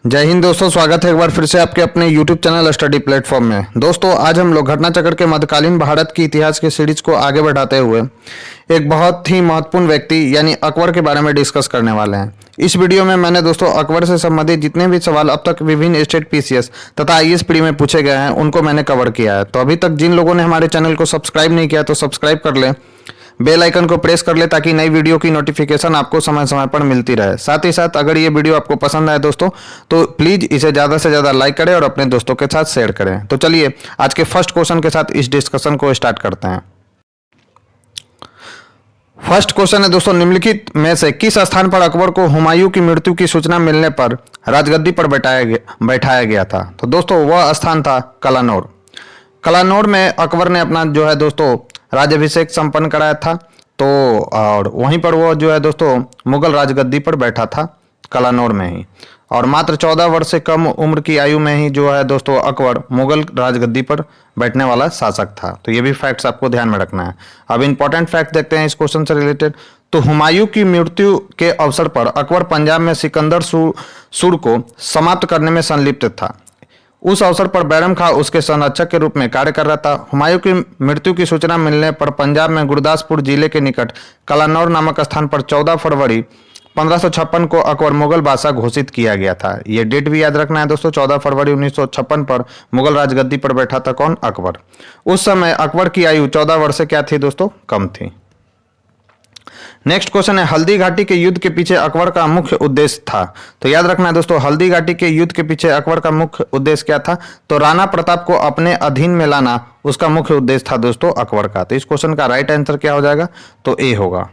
जय हिंद दोस्तों, स्वागत है एक बार फिर से आपके अपने YouTube चैनल स्टडी प्लेटफॉर्म में। दोस्तों आज हम लोग घटना चक्र के मध्यकालीन भारत की इतिहास के सीरीज को आगे बढ़ाते हुए एक बहुत ही महत्वपूर्ण व्यक्ति यानी अकबर के बारे में डिस्कस करने वाले हैं। इस वीडियो में मैंने दोस्तों अकबर से संबंधित जितने भी सवाल अब तक विभिन्न स्टेट पीसीएस तथा आईएएस प्री में पूछे गए हैं उनको मैंने कवर किया है। तो अभी तक जिन लोगों ने हमारे चैनल को सब्सक्राइब नहीं किया तो सब्सक्राइब कर लें, बेल आइकन को प्रेस कर ले ताकि नई वीडियो की नोटिफिकेशन आपको समय समय पर मिलती रहे। साथ ही साथ अगर ये वीडियो आपको पसंद आए दोस्तों तो प्लीज इसे ज़्यादा से ज़्यादा लाइक करें और अपने दोस्तों के साथ शेयर करें। तो चलिए आज के फर्स्ट क्वेश्चन के साथ इस डिस्कशन को स्टार्ट करते हैं। फर्स्ट क्वेश्चन है दोस्तों, निम्नलिखित में से किस स्थान पर अकबर को हुमायूं की मृत्यु की सूचना मिलने पर राजगद्दी पर बैठाया गया था? तो दोस्तों वह स्थान था कलानौर। कलानौर में अकबर ने अपना जो है दोस्तों राज्याभिषेक संपन्न कराया था। तो और वहीं पर वो जो है दोस्तों मुगल राजगद्दी पर बैठा था कलानौर में ही, और मात्र 14 वर्ष से कम उम्र की आयु में ही जो है दोस्तों अकबर मुगल राजगद्दी पर बैठने वाला शासक था। तो ये भी फैक्ट्स आपको ध्यान में रखना है। अब इंपॉर्टेंट फैक्ट देखते हैं इस क्वेश्चन से रिलेटेड। तो हुमायूं की मृत्यु के अवसर पर अकबर पंजाब में सिकंदर सूर को समाप्त करने में संलिप्त था। उस अवसर पर बैरम खां उसके संरक्षक के रूप में कार्य कर रहा था। हुमायूं की मृत्यु की सूचना मिलने पर पंजाब में गुरदासपुर जिले के निकट कलानौर नामक स्थान पर 14 फरवरी 1556 को अकबर मुगल बादशाह घोषित किया गया था। ये डेट भी याद रखना है दोस्तों, 14 फरवरी 1956 पर मुगल राजगद्दी पर बैठा था कौन? अकबर। उस समय अकबर की आयु 14 वर्ष से क्या थी दोस्तों? कम थी। नेक्स्ट क्वेश्चन है, हल्दी घाटी के युद्ध के पीछे अकबर का मुख्य उद्देश्य था? तो याद रखना है दोस्तों, हल्दी घाटी के युद्ध के पीछे अकबर का मुख्य उद्देश्य क्या था? तो राणा प्रताप को अपने अधीन में लाना उसका मुख्य उद्देश्य था दोस्तों अकबर का। तो इस क्वेश्चन का राइट आंसर क्या हो जाएगा? तो ए होगा।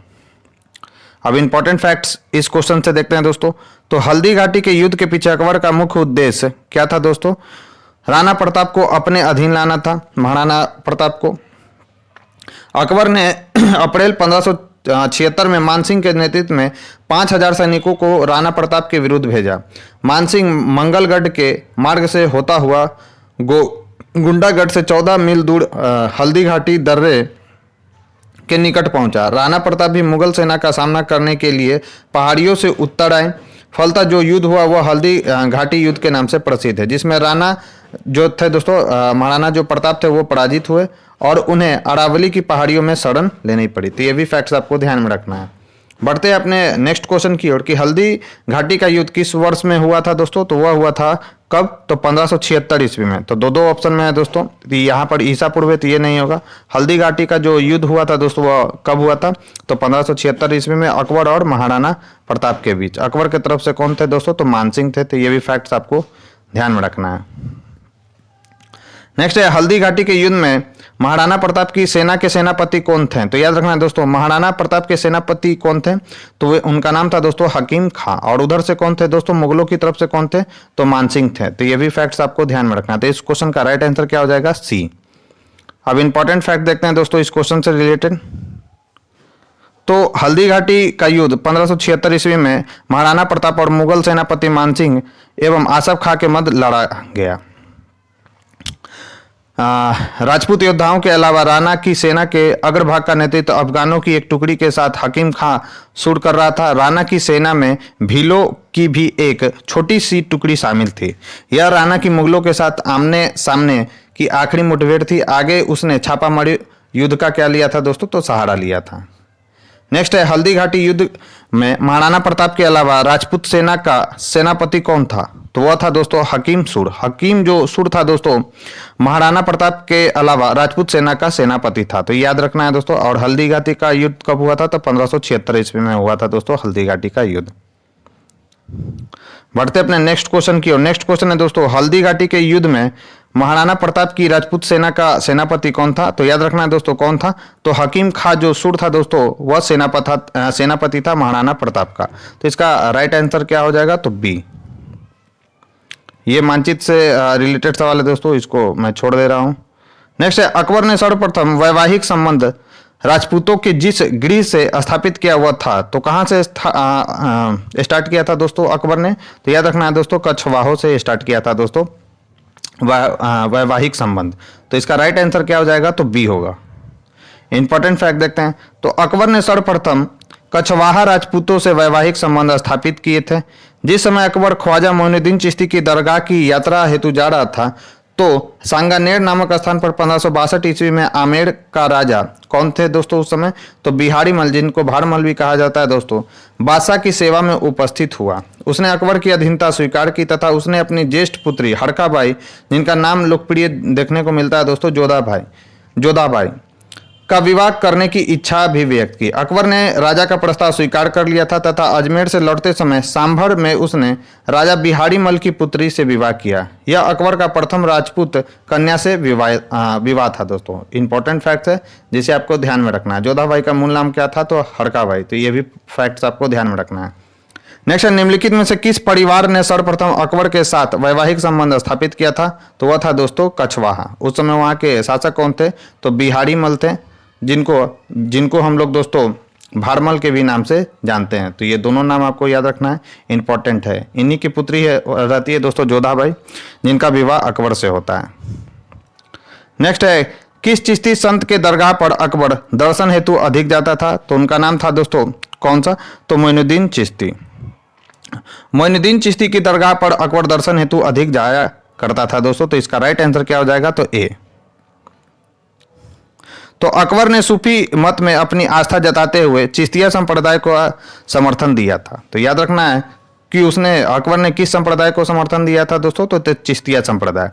अब इंपॉर्टेंट फैक्ट्स इस क्वेश्चन से देखते हैं दोस्तों। तो हल्दी घाटी के युद्ध के पीछे अकबर का मुख्य उद्देश्य क्या था दोस्तों? राणा प्रताप को अपने अधीन लाना था, महाराणा प्रताप को। अकबर ने अप्रैल 1576 में मानसिंह के नेतृत्व में 5000 सैनिकों को राणा प्रताप के विरुद्ध भेजा। मानसिंह मंगलगढ़ के मार्ग से होता हुआ गुंडागढ़ से 14 मील दूर हल्दी घाटी दर्रे के निकट पहुंचा। राणा प्रताप भी मुगल सेना का सामना करने के लिए पहाड़ियों से उत्तर आए। फलतः जो युद्ध हुआ वह हल्दी घाटी युद्ध के नाम से प्रसिद्ध है, जिसमें राणा जो थे दोस्तों महाराणा जो प्रताप थे वो पराजित हुए और उन्हें अरावली की पहाड़ियों में शरण लेनी पड़ी। तो ये भी फैक्ट्स आपको ध्यान में रखना है। बढ़ते हैं अपने नेक्स्ट क्वेश्चन की ओर कि हल्दी घाटी का युद्ध किस वर्ष में हुआ था दोस्तों? तो वह हुआ था कब? तो 1576 ईस्वी में। तो दो ऑप्शन में है दोस्तों, यहाँ पर ईसा पूर्व है तो ये नहीं होगा। हल्दी घाटी का जो युद्ध हुआ था दोस्तों वह कब हुआ था? तो 1576 ईस्वी में अकबर और महाराणा प्रताप के बीच। अकबर की तरफ से कौन थे दोस्तों? तो मानसिंह थे। तो ये भी फैक्ट्स आपको ध्यान में रखना है। नेक्स्ट है, हल्दी घाटी के युद्ध में महाराणा प्रताप की सेना के सेनापति कौन थे? तो याद रखना है दोस्तों, महाराणा प्रताप के सेनापति कौन थे? तो उनका नाम था दोस्तों हकीम खां। और उधर से कौन थे दोस्तों? मुगलों की तरफ से कौन थे? तो मानसिंह थे। तो ये भी फैक्ट्स आपको ध्यान में रखना है। तो इस क्वेश्चन का राइट आंसर क्या हो जाएगा? सी। अब इंपॉर्टेंट फैक्ट देखते हैं दोस्तों इस क्वेश्चन से रिलेटेड। तो हल्दी घाटी का युद्ध 1576 ईस्वी में महाराणा प्रताप और मुगल सेनापति मानसिंह एवं आसफ खां के मध्य लड़ा गया। राजपूत योद्धाओं के अलावा राणा की सेना के अग्रभाग का नेतृत्व अफगानों की एक टुकड़ी के साथ हकीम खां सूर कर रहा था। राणा की सेना में भीलों की भी एक छोटी सी टुकड़ी शामिल थी। यह राणा की मुगलों के साथ आमने सामने की आखिरी मुठभेड़ थी। आगे उसने छापामारी युद्ध का क्या लिया था दोस्तों? तो सहारा लिया था। नेक्स्ट है, हल्दी घाटी युद्ध में महाराणा प्रताप के अलावा राजपूत सेना का सेनापति कौन था? तो वह था दोस्तों हकीम सूर। हकीम जो सूर था दोस्तों महाराणा प्रताप के अलावा राजपूत सेना का सेनापति था। तो याद रखना है दोस्तों। और हल्दी घाटी का युद्ध कब हुआ था? तो 1576 ईस्वी में हुआ था दोस्तों हल्दी घाटी का युद्ध। बढ़ते अपने नेक्स्ट क्वेश्चन की ओर। नेक्स्ट क्वेश्चन है दोस्तों, हल्दी घाटी के युद्ध में महाराणा प्रताप की राजपूत सेना का सेनापति कौन था? तो याद रखना है दोस्तों कौन था? तो हकीम खां जो सूर था दोस्तों वह सेनापति था महाराणा प्रताप का। तो इसका राइट आंसर क्या हो जाएगा? तो बी। ये मानचित्र से रिलेटेड सवाल है दोस्तों, इसको मैं छोड़ दे रहा हूं। नेक्स्ट है, अकबर ने सर्वप्रथम वैवाहिक संबंध राजपूतों के जिस गृह से स्थापित किया हुआ था, तो कहां से स्टार्ट किया था दोस्तों अकबर ने? तो याद रखना है दोस्तों कछवाहों से स्टार्ट किया था दोस्तों वैवाहिक संबंध। तो इसका राइट आंसर क्या हो जाएगा? तो बी होगा। इंपॉर्टेंट फैक्ट देखते हैं। तो अकबर ने सर्वप्रथम कछवाहा राजपूतों से वैवाहिक संबंध स्थापित किए थे। जिस समय अकबर ख्वाजा मोइनुद्दीन चिश्ती की दरगाह की यात्रा हेतु जा रहा था तो सांगानेर नामक स्थान पर 1562 ईस्वी में आमेर का राजा कौन थे दोस्तों उस समय, तो बिहारी मल, जिनको भारमल भी कहा जाता है दोस्तों, बादशाह की सेवा में उपस्थित हुआ। उसने अकबर की अधीनता स्वीकार की तथा उसने अपनी ज्येष्ठ पुत्री हरकाबाई, जिनका नाम लोकप्रिय देखने को मिलता है दोस्तों जोधाबाई का विवाह करने की इच्छा भी व्यक्त की। अकबर ने राजा का प्रस्ताव स्वीकार कर लिया था तथा अजमेर से लौटते समय सांभर में उसने राजा बिहारी मल की पुत्री से विवाह किया। यह अकबर का प्रथम राजपूत कन्या से विवाह था दोस्तों। इंपॉर्टेंट फैक्ट है जिसे आपको ध्यान में रखना है। जोधाबाई का मूल नाम क्या था, तो हरकाबाई। तो ये भी फैक्ट्स आपको ध्यान में रखना है। नेक्स्ट है, निम्नलिखित में से किस परिवार ने सर्वप्रथम अकबर के साथ वैवाहिक संबंध स्थापित किया था, तो वह था दोस्तों कछवाहा। उस समय वहाँ के शासक कौन थे, तो बिहारी मल थे, जिनको हम लोग दोस्तों भारमल के भी नाम से जानते हैं। तो ये दोनों नाम आपको याद रखना है, इंपॉर्टेंट है। इन्हीं की पुत्री रहती है दोस्तों जोधाबाई, जिनका विवाह अकबर से होता है। नेक्स्ट है, किस चिश्ती संत के दरगाह पर अकबर दर्शन हेतु अधिक जाता था, तो उनका नाम था दोस्तों कौन सा, तो मोइनुद्दीन चिश्ती। मोइनुद्दीन चिश्ती की दरगाह पर अकबर दर्शन हेतु अधिक जाया करता था दोस्तों। तो इसका राइट आंसर क्या हो जाएगा, तो ए। तो अकबर ने सूफी मत में अपनी आस्था जताते हुए चिश्तिया संप्रदाय को समर्थन दिया था। तो याद रखना है कि अकबर ने किस संप्रदाय को समर्थन दिया था दोस्तों, तो चिश्तिया संप्रदाय।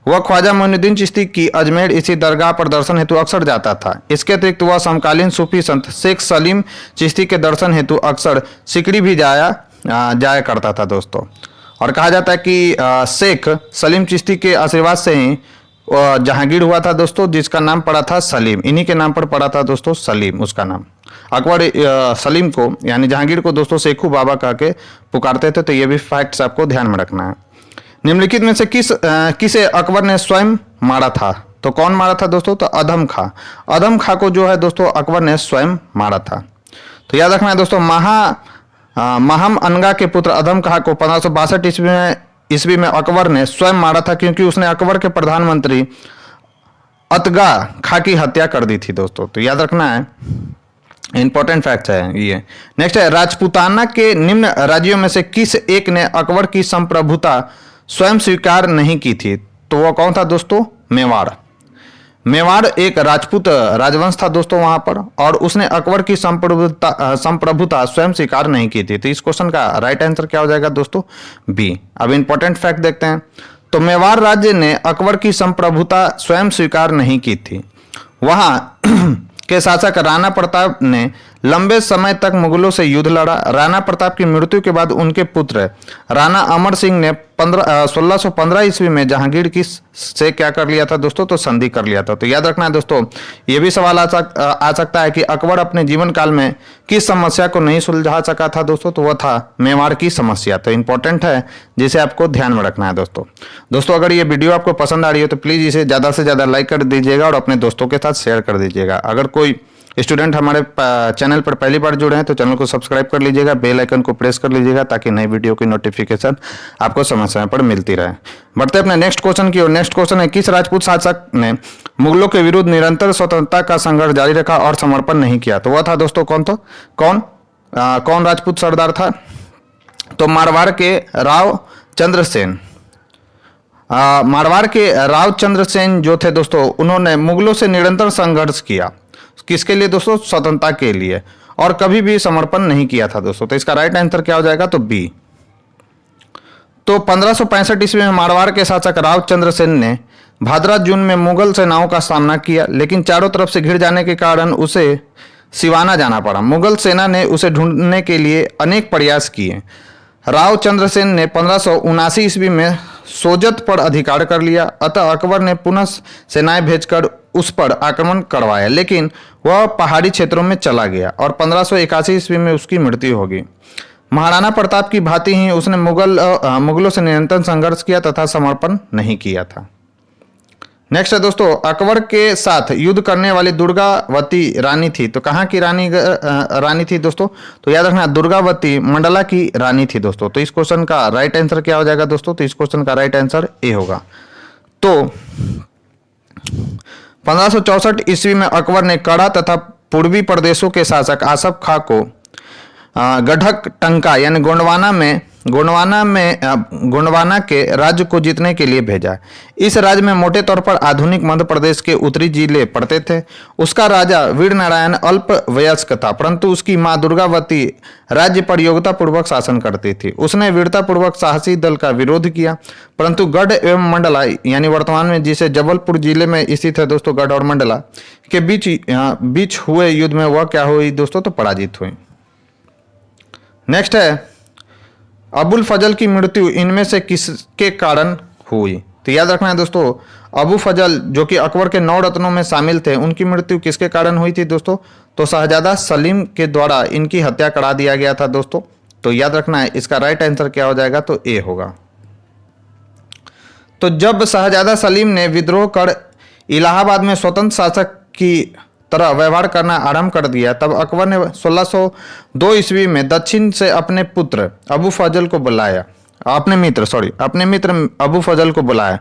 वह ख्वाजा मोइनुद्दीन चिश्ती की अजमेर इसी दरगाह पर दर्शन हेतु अक्सर जाता था। इसके अतिरिक्त वह समकालीन सूफी संत शेख सलीम चिश्ती के दर्शन हेतु अक्सर सिकड़ी भी जाया करता था दोस्तों। और कहा जाता है कि शेख सलीम चिश्ती के आशीर्वाद से ही जहांगीर हुआ था दोस्तों, जिसका नाम पड़ा था सलीम। इन्हीं के नाम पर पड़ा था दोस्तों सलीम उसका नाम। अकबर सलीम को यानी जहांगीर को दोस्तों शेखू बाबा कह के पुकारते थे। तो ये भी फैक्ट्स आपको ध्यान में रखना है। निम्नलिखित में से किसे अकबर ने स्वयं मारा था, तो कौन मारा था दोस्तों, तो अधम खां। अधम खां को जो है दोस्तों अकबर ने स्वयं मारा था। तो याद रखना है दोस्तों, महम अनगा के पुत्र अधम खां को 1562 ईस्वी में अकबर ने स्वयं मारा था, क्योंकि उसने अकबर के प्रधानमंत्री अतगा खां की हत्या कर दी थी दोस्तों। तो याद रखना है, इंपॉर्टेंट फैक्ट है ये। नेक्स्ट है, राजपूताना के निम्न राज्यों में से किस एक ने अकबर की संप्रभुता स्वयं स्वीकार नहीं की थी, तो वह कौन था दोस्तों, मेवाड़। मेवाड़ एक राजपूत राजवंश था दोस्तों वहां पर, और उसने अकबर की संप्रभुता स्वयं स्वीकार नहीं की थी। तो इस क्वेश्चन का राइट आंसर क्या हो जाएगा दोस्तों, बी। अब इंपॉर्टेंट फैक्ट देखते हैं। तो मेवाड़ राज्य ने अकबर की संप्रभुता स्वयं स्वीकार नहीं की थी। वहां के शासक राणा प्रताप ने लंबे समय तक मुगलों से युद्ध लड़ा। राणा प्रताप की मृत्यु के बाद उनके पुत्र राणा अमर सिंह ने 1615 ईस्वी में जहांगीर की से क्या कर लिया था दोस्तों, तो संधि कर लिया था। तो याद रखना है दोस्तों, ये भी सवाल आ सकता है कि अकबर अपने जीवन काल में किस समस्या को नहीं सुलझा सका था दोस्तों, तो वह था मेवाड़ की समस्या। तो इंपॉर्टेंट है, जिसे आपको ध्यान में रखना है दोस्तों। अगर ये वीडियो आपको पसंद आ रही है तो प्लीज इसे ज्यादा से ज्यादा लाइक कर दीजिएगा और अपने दोस्तों के साथ शेयर कर दीजिएगा। अगर कोई स्टूडेंट हमारे चैनल पर पहली बार जुड़े हैं तो चैनल को सब्सक्राइब कर लीजिएगा, बेल आइकन को प्रेस कर लीजिएगा, ताकि नई वीडियो की नोटिफिकेशन आपको समय समय पर मिलती रहे। बढ़ते अपने नेक्स्ट क्वेश्चन की ओर। नेक्स्ट क्वेश्चन है, किस राजपूत शासक ने मुगलों के विरुद्ध निरंतर स्वतंत्रता का संघर्ष जारी रखा और समर्पण नहीं किया, तो वह था दोस्तों कौन राजपूत सरदार था, तो मारवाड़ के राव चंद्रसेन। मारवाड़ के राव चंद्रसेन जो थे दोस्तों, उन्होंने मुगलों से निरंतर संघर्ष किया। किसके लिए दोस्तों, स्वतंत्रता के लिए, और कभी भी समर्पण नहीं किया था दोस्तों। तो इसका राइट आंसर क्या हो जाएगा, तो बी। तो 1565 ईस्वी में मारवाड़ के शासक राव चंद्रसेन ने भाद्रा जून में मुगल सेनाओं का सामना किया, लेकिन चारों तरफ से घिर जाने के कारण उसे सिवाना जाना पड़ा। मुगल सेना ने उसे ढूंढने के लिए अनेक प्रयास किए। राव चंद्रसेन ने 1579 ईस्वी में सोजत पर अधिकार कर लिया, अतः अकबर ने पुनः सेनाएं भेजकर उस पर आक्रमण करवाया, लेकिन वह पहाड़ी क्षेत्रों में चला गया और 1581 ईस्वी में उसकी मृत्यु हो गई। महाराणा प्रताप की भांति ही उसने मुगलों से निरंतर संघर्ष किया तथा समर्पण नहीं किया था। नेक्स्ट है दोस्तों, अकबर के साथ युद्ध करने वाली दुर्गावती रानी थी, तो कहाँ की रानी थी दोस्तों, तो याद रखना दुर्गावती मंडला की रानी थी दोस्तों। तो इस क्वेश्चन का राइट आंसर क्या हो जाएगा दोस्तों, तो इस क्वेश्चन का राइट आंसर ए होगा। तो 1564 ईस्वी में अकबर ने कड़ा तथा पूर्वी प्रदेशों के शासक आसफ खां को गढ़क टंका यानी गोंडवाना में गोंडवाना के राज्य को जीतने के लिए भेजा। इस राज्य में मोटे तौर पर आधुनिक मध्य प्रदेश के उत्तरी जिले पड़ते थे। उसका राजा वीर नारायण अल्प वयस्क था, परंतु उसकी मां दुर्गावती राज्य पर योग्यतापूर्वक शासन करती थी। उसने वीरतापूर्वक साहसी दल का विरोध किया, परंतु गढ़ एवं मंडला यानी वर्तमान में जिसे जबलपुर जिले में स्थित है दोस्तों, गढ़ और मंडला के बीच हुए युद्ध में वह क्या हुई दोस्तों, तो पराजित हुई। नेक्स्ट है अबुल फजल की मृत्यु इनमें से किसके कारण हुई? तो याद रखना है दोस्तों, अबू फजल जो कि अकबर के 9 रत्नों में शामिल थे, उनकी मृत्यु किसके कारण हुई थी दोस्तों? तो शहजादा सलीम के द्वारा इनकी हत्या करा दिया गया था दोस्तों। तो याद रखना है इसका राइट आंसर क्या हो जाएगा, तो ए होगा। तो जब शहजादा सलीम ने विद्रोह कर इलाहाबाद में स्वतंत्र शासक की तरह व्यवहार करना आरंभ कर दिया, तब अकबर ने 1602 ईस्वी में दक्षिण से अपने पुत्र अबू फजल को बुलाया, अपने मित्र अबू फजल को बुलाया।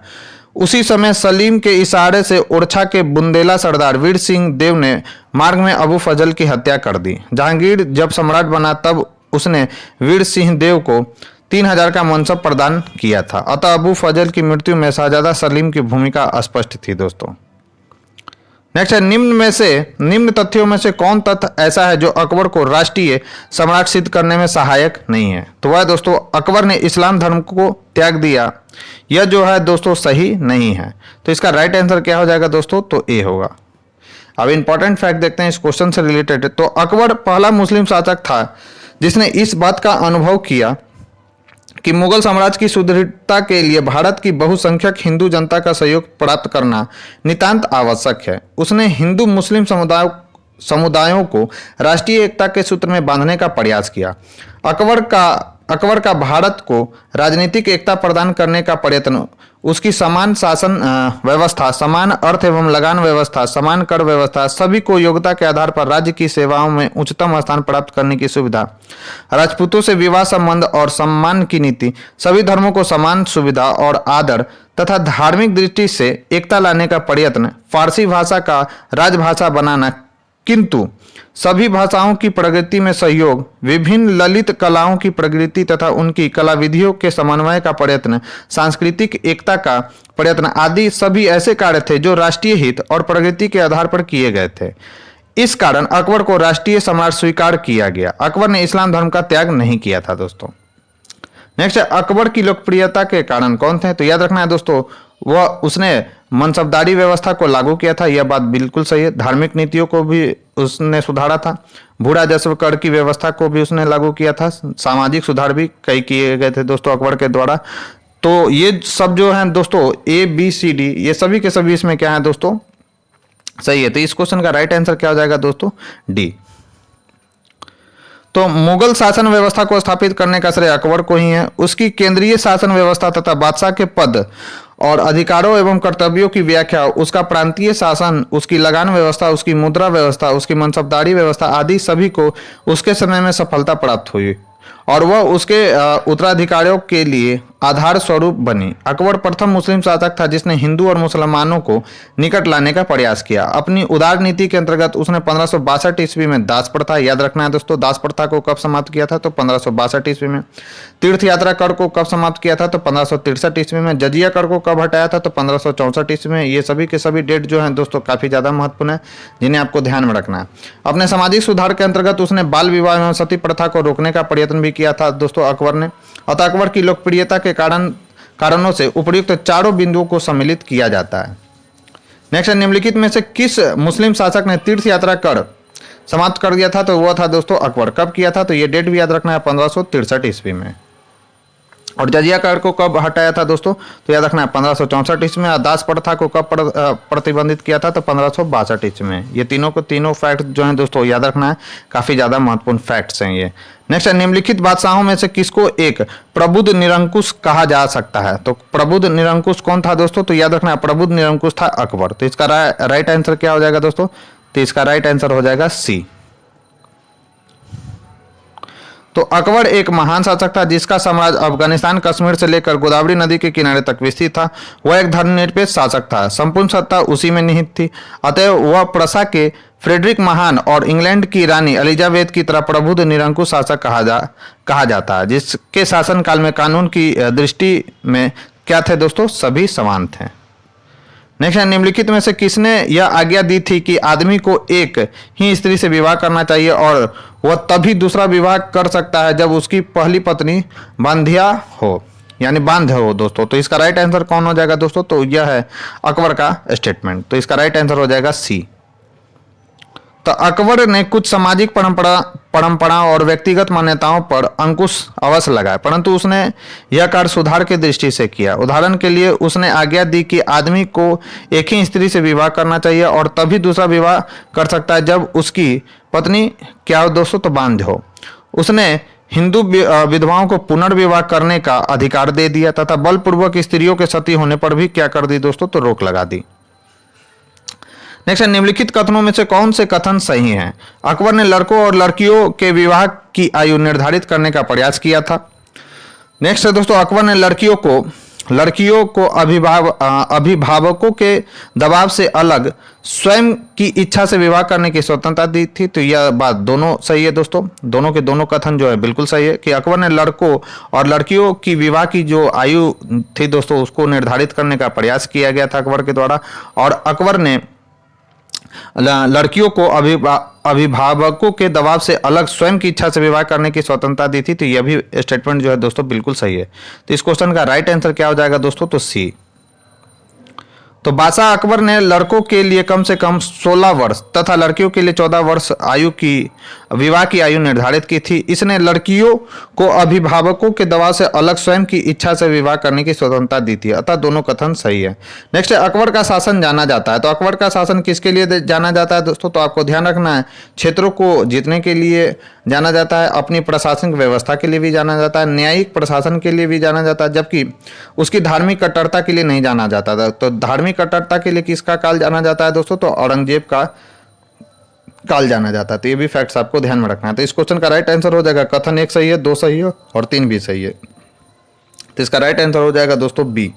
उसी समय सलीम के इशारे से ओरछा के बुंदेला सरदार वीर सिंह देव ने मार्ग में अबू फजल की हत्या कर दी। जहांगीर जब सम्राट बना तब उसने वीर सिंह देव को 3000 का मनसब प्रदान किया था। अतः अबू फजल की मृत्यु में शहजादा सलीम की भूमिका स्पष्ट थी दोस्तों। नेक्स्ट है निम्न तथ्यों में से कौन तथ्य ऐसा है जो अकबर को राष्ट्रीय सम्राट सिद्ध करने में सहायक नहीं है? तो वह दोस्तों अकबर ने इस्लाम धर्म को त्याग दिया, यह जो है दोस्तों सही नहीं है। तो इसका राइट आंसर क्या हो जाएगा दोस्तों, तो ए होगा। अब इंपॉर्टेंट फैक्ट देखते हैं इस क्वेश्चन से रिलेटेड। तो अकबर पहला मुस्लिम शासक था जिसने इस बात का अनुभव किया कि मुगल साम्राज्य की सुदृढ़ता के लिए भारत की बहुसंख्यक हिंदू जनता का सहयोग प्राप्त करना नितांत आवश्यक है। उसने हिंदू मुस्लिम समुदायों को राष्ट्रीय एकता के सूत्र में बांधने का प्रयास किया। अकबर का भारत को राजनीतिक एकता प्रदान करने का प्रयत्न उसकी समान शासन व्यवस्था, समान अर्थ एवं लगान व्यवस्था, समान कर व्यवस्था, सभी को योग्यता के आधार पर राज्य की सेवाओं में उच्चतम स्थान प्राप्त करने की सुविधा, राजपूतों से विवाह संबंध और सम्मान की नीति, सभी धर्मों को समान सुविधा और आदर तथा धार्मिक दृष्टि से एकता लाने का प्रयत्न, फारसी भाषा का राजभाषा बनाना, किंतु सभी भाषाओं की प्रगति में सहयोग, विभिन्न ललित कलाओं की प्रगति तथा उनकी कला विधियों के समन्वय का प्रयत्न, सांस्कृतिक एकता का प्रयत्न आदि सभी ऐसे कार्य थे जो राष्ट्रीय हित और प्रगति के आधार पर किए गए थे। इस कारण अकबर को राष्ट्रीय सम्राट स्वीकार किया गया। अकबर ने इस्लाम धर्म का त्याग नहीं किया था दोस्तों। नेक्स्ट है अकबर की लोकप्रियता के कारण कौन थे? तो याद रखना है दोस्तों, वह उसने मनसबदारी व्यवस्था को लागू किया था, यह बात बिल्कुल सही है। धार्मिक नीतियों को भी उसने सुधारा था, भू राजस्व कर की व्यवस्था को भी उसने लागू किया था, सामाजिक सुधार भी कई किए गए थे दोस्तों अकबर के द्वारा। तो ये सब जो है दोस्तों ABCD ये सभी के सभी इसमें क्या है दोस्तों, सही है। तो इस क्वेश्चन का राइट आंसर क्या हो जाएगा दोस्तों, डी। तो मुगल शासन व्यवस्था को स्थापित करने का श्रेय अकबर को ही है। उसकी केंद्रीय शासन व्यवस्था तथा बादशाह के पद और अधिकारों एवं कर्तव्यों की व्याख्या, उसका प्रांतीय शासन, उसकी लगान व्यवस्था, उसकी मुद्रा व्यवस्था, उसकी मनसबदारी व्यवस्था आदि सभी को उसके समय में सफलता प्राप्त हुई और वह उसके उत्तराधिकारियों के लिए आधार स्वरूप बनी। अकबर प्रथम मुस्लिम शासक था जिसने हिंदू और मुसलमानों को निकट लाने का प्रयास किया। अपनी उदार नीति के अंतर्गत उसने 1562 ईस्वी में दास प्रथा, याद रखना है दोस्तों, दास प्रथा को कब समाप्त किया था? तो 1562 ईस्वी में। तीर्थ यात्रा कर को कब समाप्त किया था? तो 1563 ईस्वी में। जजिया कर को कब हटाया था? तो 1564 ईस्वी में। ये सभी के सभी डेट जो है दोस्तों काफी ज्यादा महत्वपूर्ण है, जिन्हें आपको ध्यान में रखना है। अपने सामाजिक सुधार के अंतर्गत उसने बाल विवाह एवं सती प्रथा को रोकने का प्रयत्न भी किया था दोस्तों अकबर ने। अतः अकबर की लोकप्रियता के कारणों से उपर्युक्त चारों बिंदुओं को सम्मिलित किया जाता है। नेक्स्ट, निम्नलिखित में से किस मुस्लिम शासक ने तीर्थ यात्रा कर समाप्त कर दिया था? तो वह था दोस्तों अकबर। कब किया था? तो ये डेट भी याद रखना है, 1563 ईस्वी में। और जजिया कर को कब हटाया था दोस्तों? तो याद रखना है 1564 ईस्वी में। दास प्रथा को कब प्रतिबंधित किया था? तो 1562 ईस्वी में। ये तीनों फैक्ट जो हैं दोस्तों याद रखना है, काफी ज्यादा महत्वपूर्ण फैक्ट्स हैं ये। नेक्स्ट, निम्नलिखित बादशाहों में से किसको एक प्रबुद्ध निरंकुश कहा जा सकता है? तो प्रबुद्ध निरंकुश कौन था दोस्तों? तो याद रखना है प्रबुद्ध निरंकुश था अकबर। तो इसका राइट आंसर क्या हो जाएगा दोस्तों? तो इसका राइट आंसर हो जाएगा सी। तो अकबर एक महान शासक था जिसका साम्राज्य अफगानिस्तान, कश्मीर से लेकर गोदावरी नदी के किनारे तक विस्तृत था। वह एक धर्मनिरपेक्ष शासक था, संपूर्ण सत्ता उसी में निहित थी। अतः वह प्रशा के फ्रेडरिक महान और इंग्लैंड की रानी एलिजाबेथ की तरह प्रबुद्ध निरंकुश शासक कहा जाता है, जिसके शासनकाल में कानून की दृष्टि में क्या थे दोस्तों, सभी समान थे। नेक्स्ट है, निम्नलिखित में से किसने यह आज्ञा दी थी कि आदमी को एक ही स्त्री से विवाह करना चाहिए और वह तभी दूसरा विवाह कर सकता है जब उसकी पहली पत्नी बांध्या हो, यानी बांध हो दोस्तों। तो इसका राइट आंसर कौन हो जाएगा दोस्तों, तो यह है अकबर का स्टेटमेंट। तो इसका राइट आंसर हो जाएगा सी। तो अकबर ने कुछ सामाजिक परंपरा और व्यक्तिगत मान्यताओं पर अंकुश अवश्य लगाया, परंतु उसने यह कार्य सुधार की दृष्टि से किया। उदाहरण के लिए उसने आज्ञा दी कि आदमी को एक ही स्त्री से विवाह करना चाहिए और तभी दूसरा विवाह कर सकता है जब उसकी पत्नी क्या हो दोस्तों, तो बांध हो। उसने हिंदू विधवाओं को पुनर्विवाह करने का अधिकार दे दिया तथा बलपूर्वक स्त्रियों के सती होने पर भी क्या कर दी दोस्तों, तो रोक लगा दी। नेक्स्ट है, निम्नलिखित कथनों में से कौन से कथन सही हैं? अकबर ने लड़कों और लड़कियों के विवाह की आयु निर्धारित करने का प्रयास किया था। नेक्स्ट है दोस्तों, अकबर ने लड़कियों को अभिभावकों के दबाव से अलग स्वयं की इच्छा से विवाह करने की स्वतंत्रता दी थी। तो यह बात दोनों सही है दोस्तों, दोनों के दोनों कथन जो है बिल्कुल सही है कि अकबर ने लड़कों और लड़कियों की विवाह की जो आयु थी दोस्तों उसको निर्धारित करने का प्रयास किया गया था अकबर के द्वारा, और अकबर ने लड़कियों को अभिभावकों के दबाव से अलग स्वयं की इच्छा से विवाह करने की स्वतंत्रता दी थी। तो यह भी स्टेटमेंट जो है दोस्तों बिल्कुल सही है। तो इस क्वेश्चन का राइट आंसर क्या हो जाएगा दोस्तों, तो सी। तो बादशाह अकबर ने लड़कों के लिए कम से कम 16 वर्ष तथा लड़कियों के लिए 14 वर्ष आयु की विवाह की आयु निर्धारित की थी। इसने लड़कियों को अभिभावकों के दबाव से अलग स्वयं की इच्छा से विवाह करने की स्वतंत्रता दी थी, अतः दोनों कथन सही है। नेक्स्ट है, अकबर का शासन जाना जाता है। तो अकबर का शासन किसके लिए जाना जाता है दोस्तों, तो आपको ध्यान रखना है, क्षेत्रों को जीतने के लिए जाना जाता है, अपनी प्रशासनिक व्यवस्था के लिए भी जाना जाता है, न्यायिक प्रशासन के लिए भी जाना जाता है, जबकि उसकी धार्मिक कट्टरता के लिए नहीं जाना जाता था। तो धार्मिक कट्टरता के लिए किसका काल जाना जाता है दोस्तों, तो औरंगजेब का काल जाना जाता है। तो ये भी फैक्ट्स आपको ध्यान में रखना है। तो इस क्वेश्चन का राइट आंसर हो जाएगा कथन 1 सही है, 2 सही है और 3 भी सही है। तो इसका राइट आंसर हो जाएगा दोस्तों बी।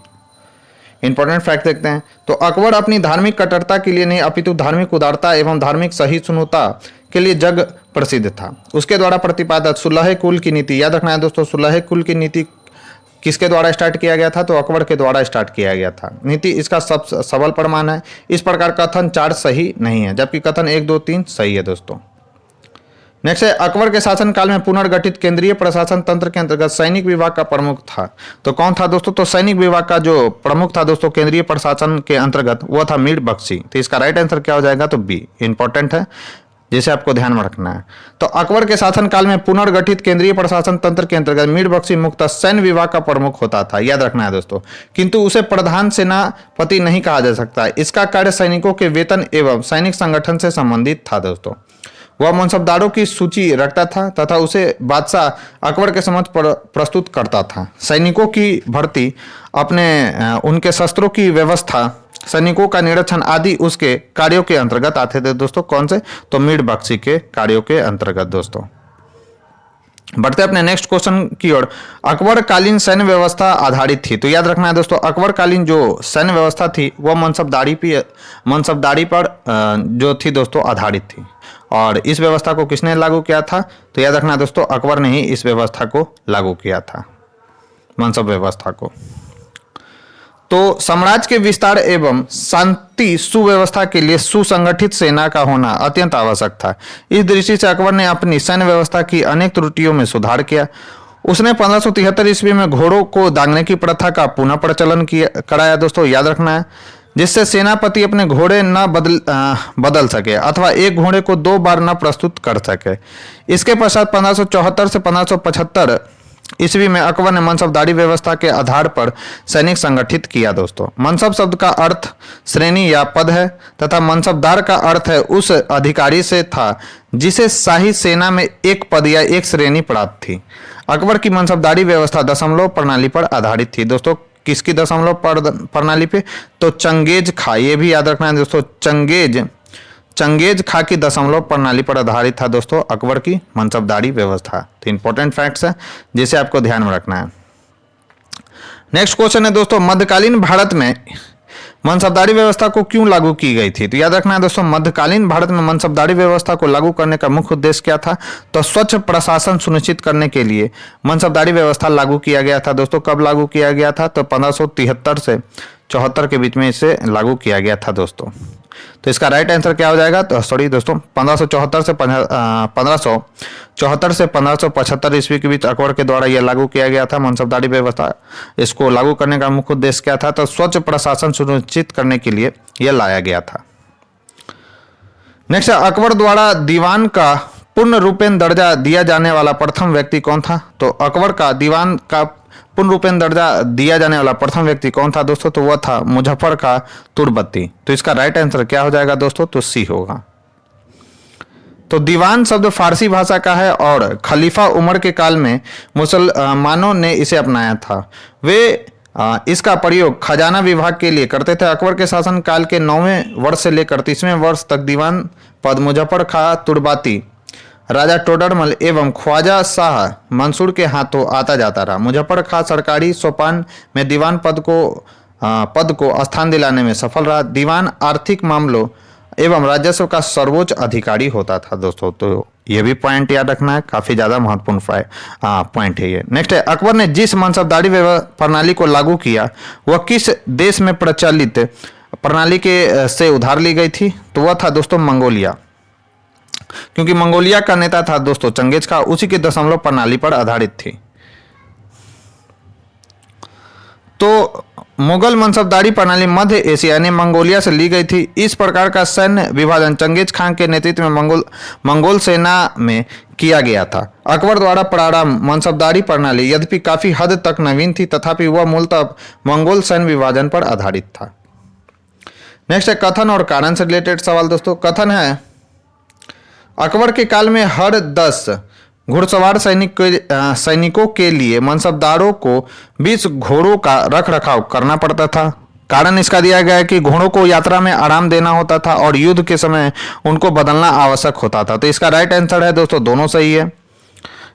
इंपॉर्टेंट फैक्ट देखते हैं। तो अकबर अपनी धार्मिक कट्टरता के लिए नहीं अपितु धार्मिक उदारता एवं धार्मिक सहिष्णुता के लिए जग प्रसिद्ध था। उसके द्वारा प्रतिपादित सुलह कुल की नीति, याद रखना है दोस्तों, सुलह कुल की नीति किसके द्वारा स्टार्ट किया गया था, तो अकबर के द्वारा स्टार्ट किया गया था। नीति इसका सब सबल प्रमाण है। इस प्रकार कथन 4 सही नहीं है, जबकि कथन 1, 2, 3 सही है दोस्तों। नेक्स्ट है, अकबर के शासनकाल में पुनर्गठित केंद्रीय प्रशासन तंत्र के अंतर्गत सैनिक विभाग का प्रमुख था। तो कौन था दोस्तों, तो सैनिक विभाग का जो प्रमुख था दोस्तों केंद्रीय प्रशासन के अंतर्गत वह था मीर बख्शी। तो इसका राइट आंसर क्या हो जाएगा, तो बी। इंपॉर्टेंट है, जिसे आपको ध्यान में रखना है। तो अकबर के शासनकाल में पुनर्गठित केंद्रीय प्रशासन तंत्र के अंतर्गत मीर बख्शी मुख्यतः सैन्य विभाग का प्रमुख होता था, याद रखना है दोस्तों, किंतु उसे प्रधान सेनापति नहीं कहा जा सकता। इसका कार्य सैनिकों के वेतन एवं सैनिक संगठन से संबंधित था दोस्तों। वह मनसबदारों की सूची रखता था तथा उसे बादशाह अकबर के समक्ष प्रस्तुत करता था। सैनिकों की भर्ती, उनके शस्त्रों की व्यवस्था, सैनिकों का निरीक्षण आदि उसके कार्यों के अंतर्गत आते थे दोस्तों। कौन से, तो मीर बख्शी के कार्यों के अंतर्गत दोस्तों। बढ़ते अपने नेक्स्ट क्वेश्चन की ओर। अकबर कालीन सैन्य व्यवस्था आधारित थी। तो याद रखना है दोस्तों, अकबर कालीन जो सैन्य व्यवस्था थी वह मनसबदारी पर जो थी दोस्तों आधारित थी। और इस व्यवस्था को किसने लागू किया था, तो याद रखना है दोस्तों, अकबर ने ही इस व्यवस्था को लागू किया था, मनसब व्यवस्था को। तो साम्राज्य के विस्तार एवं शांति सुव्यवस्था के लिए सुसंगठित सेना का होना अत्यंत आवश्यक था। इस दृष्टि से अकबर ने अपनी सैन्य व्यवस्था की अनेक त्रुटियों में सुधार किया। उसने 1573 ईस्वी में घोड़ों को दांगने की प्रथा का पुनः प्रचलन कराया दोस्तों, याद रखना है, जिससे सेनापति अपने घोड़े न बदल सके अथवा एक घोड़े को 2 बार न प्रस्तुत कर सके। इसके पश्चात 1574 से 1575 ईस्वी में अकबर ने मनसबदारी व्यवस्था के आधार पर सैनिक संगठित किया दोस्तों। मनसब शब्द का अर्थ श्रेणी या पद है तथा मनसबदार का अर्थ है उस अधिकारी से था जिसे शाही सेना में एक पद या एक श्रेणी प्राप्त थी। अकबर की मनसबदारी व्यवस्था दशमलव प्रणाली पर आधारित थी दोस्तों। किसकी दशमलव प्रणाली पे, तो चंगेज खा, ये भी याद रखना है दोस्तों, चंगेज खा की दशमलव प्रणाली पर आधारित था दोस्तों अकबर की मनसबदारी व्यवस्था। तो इंपॉर्टेंट फैक्ट्स है जिसे आपको ध्यान में रखना है। नेक्स्ट क्वेश्चन है दोस्तों, मध्यकालीन भारत में मनसबदारी व्यवस्था को क्यों लागू की गई थी? तो याद रखना है दोस्तों, मध्यकालीन भारत में मनसबदारी व्यवस्था को लागू करने का मुख्य उद्देश्य क्या था? तो स्वच्छ प्रशासन सुनिश्चित करने के लिए मनसबदारी व्यवस्था लागू किया गया था। दोस्तों कब लागू किया गया था? तो 1573 से 74 के बीच में इसे लागू किया गया था दोस्तों। तो इसका राइट आंसर क्या हो जाएगा? तो सॉरी दोस्तों, 1574 से 1575 ईस्वी के बीच अकबर के द्वारा यह लागू किया गया था मनसबदारी व्यवस्था। इसको लागू करने का मुख्य उद्देश्य क्या था? तो स्वच्छ प्रशासन सुनिश्चित करने के लिए यह लाया गया था। नेक्स्ट, अकबर द्वारा दीवान का पूर्ण रूपेण दर्जा दिया जाने वाला प्रथम व्यक्ति कौन था? तो अकबर का दीवान का पूर्ण रूपेण दर्जा दिया जाने वाला प्रथम व्यक्ति कौन था दोस्तों? तो वह था मुजफ्फर का तुर्बती। तो इसका राइट आंसर क्या हो जाएगा दोस्तों? तो सी होगा। तो दीवान शब्द फारसी भाषा का है और खलीफा उमर के काल में मुसलमानों ने इसे अपनाया था। वे इसका प्रयोग खजाना विभाग के लिए करते थे। अकबर के शासन काल के 9वें वर्ष से लेकर 30वें वर्ष तक दीवान पद मुजफ्फर खां तुर्बाती, राजा टोडरमल एवं ख्वाजा शाह मंसूर के हाथों आता जाता रहा। मुजफ्फर खां सरकारी सोपान में दीवान पद को स्थान दिलाने में सफल रहा। दीवान आर्थिक मामलों एवं राजस्व का सर्वोच्च अधिकारी होता था दोस्तों। तो ये भी पॉइंट याद रखना है, काफी ज्यादा महत्वपूर्ण पॉइंट है ये। नेक्स्ट है, अकबर ने जिस मनसबदारी प्रणाली को लागू किया वह किस देश में प्रचलित प्रणाली के से उधार ली गई थी? तो वह था दोस्तों मंगोलिया, क्योंकि मंगोलिया का नेता था दोस्तों चंगेज खां, उसी के दशमलव प्रणाली पर आधारित थी। तो मुगल मनसबदारी प्रणाली मध्य एशिया यानी मंगोलिया से ली गई थी। इस प्रकार का सैन्य विभाजन चंगेज खां के नेतृत्व में मंगोल सेना में किया गया था। अकबर द्वारा प्रारंभ मनसबदारी प्रणाली यद्यपि काफी हद तक नवीन थी, तथापि वह मूलतः मंगोल सैन्य विभाजन पर आधारित था। नेक्स्ट है कथन और कारण से रिलेटेड सवाल दोस्तों। कथन है, अकबर के काल में हर 10 घुड़सवार सैनिकों के लिए मनसबदारों को 20 घोड़ों का रख रखाव करना पड़ता था। कारण इसका दिया गया है कि घोड़ों को यात्रा में आराम देना होता था और युद्ध के समय उनको बदलना आवश्यक होता था। तो इसका राइट आंसर है दोस्तों, दोनों सही है,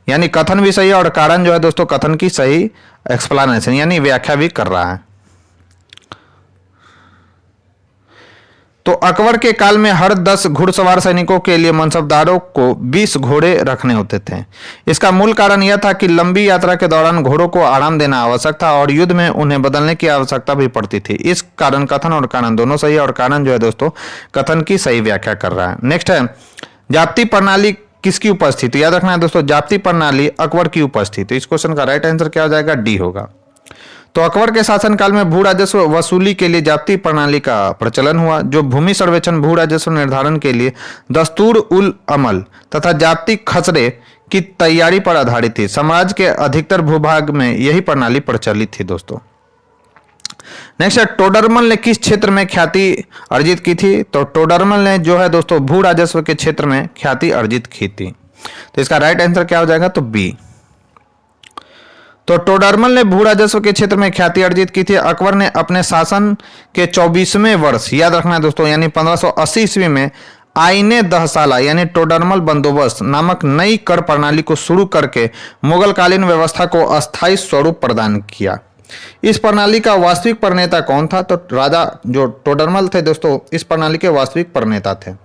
यानी कथन भी सही है और कारण जो है दोस्तों कथन की सही एक्सप्लेनेशन यानी व्याख्या भी कर रहा है। तो अकबर के काल में हर 10 घुड़सवार सैनिकों के लिए मनसबदारों को 20 घोड़े रखने होते थे। इसका मूल कारण यह था कि लंबी यात्रा के दौरान घोड़ों को आराम देना आवश्यक था और युद्ध में उन्हें बदलने की आवश्यकता भी पड़ती थी। इस कारण कथन और कारण दोनों सही है और कारण जो है दोस्तों कथन की सही व्याख्या कर रहा है। नेक्स्ट है, जाप्ती प्रणाली किसकी उपस्थिति? याद रखना है दोस्तों, जाप्ती प्रणाली अकबर की उपस्थिति। इस क्वेश्चन का राइट आंसर क्या हो जाएगा? डी होगा। तो अकबर के शासनकाल में भू राजस्व वसूली के लिए जाप्ती प्रणाली का प्रचलन हुआ, जो भूमि सर्वेक्षण, भू राजस्व निर्धारण के लिए दस्तूर उल अमल तथा जाप्ती खसरे की तैयारी पर आधारित थी। समाज के अधिकतर भूभाग में यही प्रणाली प्रचलित थी दोस्तों। नेक्स्ट है, टोडरमल ने किस क्षेत्र में ख्याति अर्जित की थी? तो टोडरमल ने जो है दोस्तों भू राजस्व के क्षेत्र में ख्याति अर्जित की थी। तो इसका राइट आंसर क्या हो जाएगा? तो बी। तो टोडरमल ने भू राजस्व के क्षेत्र में ख्याति अर्जित की थी। अकबर ने अपने शासन के 24वें वर्ष, याद रखना है दोस्तों, यानी 1580 ईस्वी में आईने दहसाला यानी टोडरमल बंदोबस्त नामक नई कर प्रणाली को शुरू करके मुगलकालीन व्यवस्था को अस्थायी स्वरूप प्रदान किया। इस प्रणाली का वास्तविक प्रणेता कौन था? तो राजा जो टोडरमल थे दोस्तों इस प्रणाली के वास्तविक प्रणेता थे।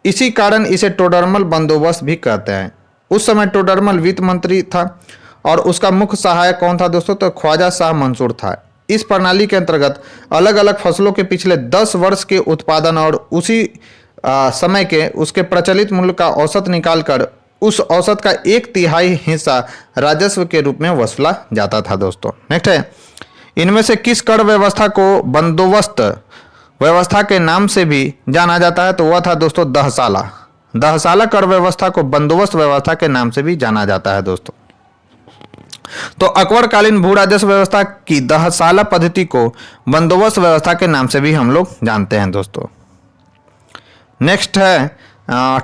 इसी कारण इसे टोडरमल बंदोबस्त भी कहते हैं। उस समय टोडरमल वित्त मंत्री था और उसका मुख्य सहायक कौन था दोस्तों? तो ख्वाजा शाह मंसूर था। इस प्रणाली के अंतर्गत अलग अलग फसलों के पिछले 10 वर्ष के उत्पादन और उसी समय के उसके प्रचलित मूल्य का औसत निकालकर उस औसत का 1/3 हिस्सा राजस्व के रूप में वसूला जाता था दोस्तों। नेक्स्ट है, इनमें से किस कर व्यवस्था को बंदोबस्त व्यवस्था के नाम से भी जाना जाता है? तो वह था दोस्तों दहसाला। दहसाला कर व्यवस्था को बंदोबस्त व्यवस्था के नाम से भी जाना जाता है दोस्तों। तो अकबरकालीन भू राजस्व व्यवस्था की दहसाला पद्धति को बंदोबस्त व्यवस्था के नाम से भी हम लोग जानते हैं दोस्तों। नेक्स्ट है,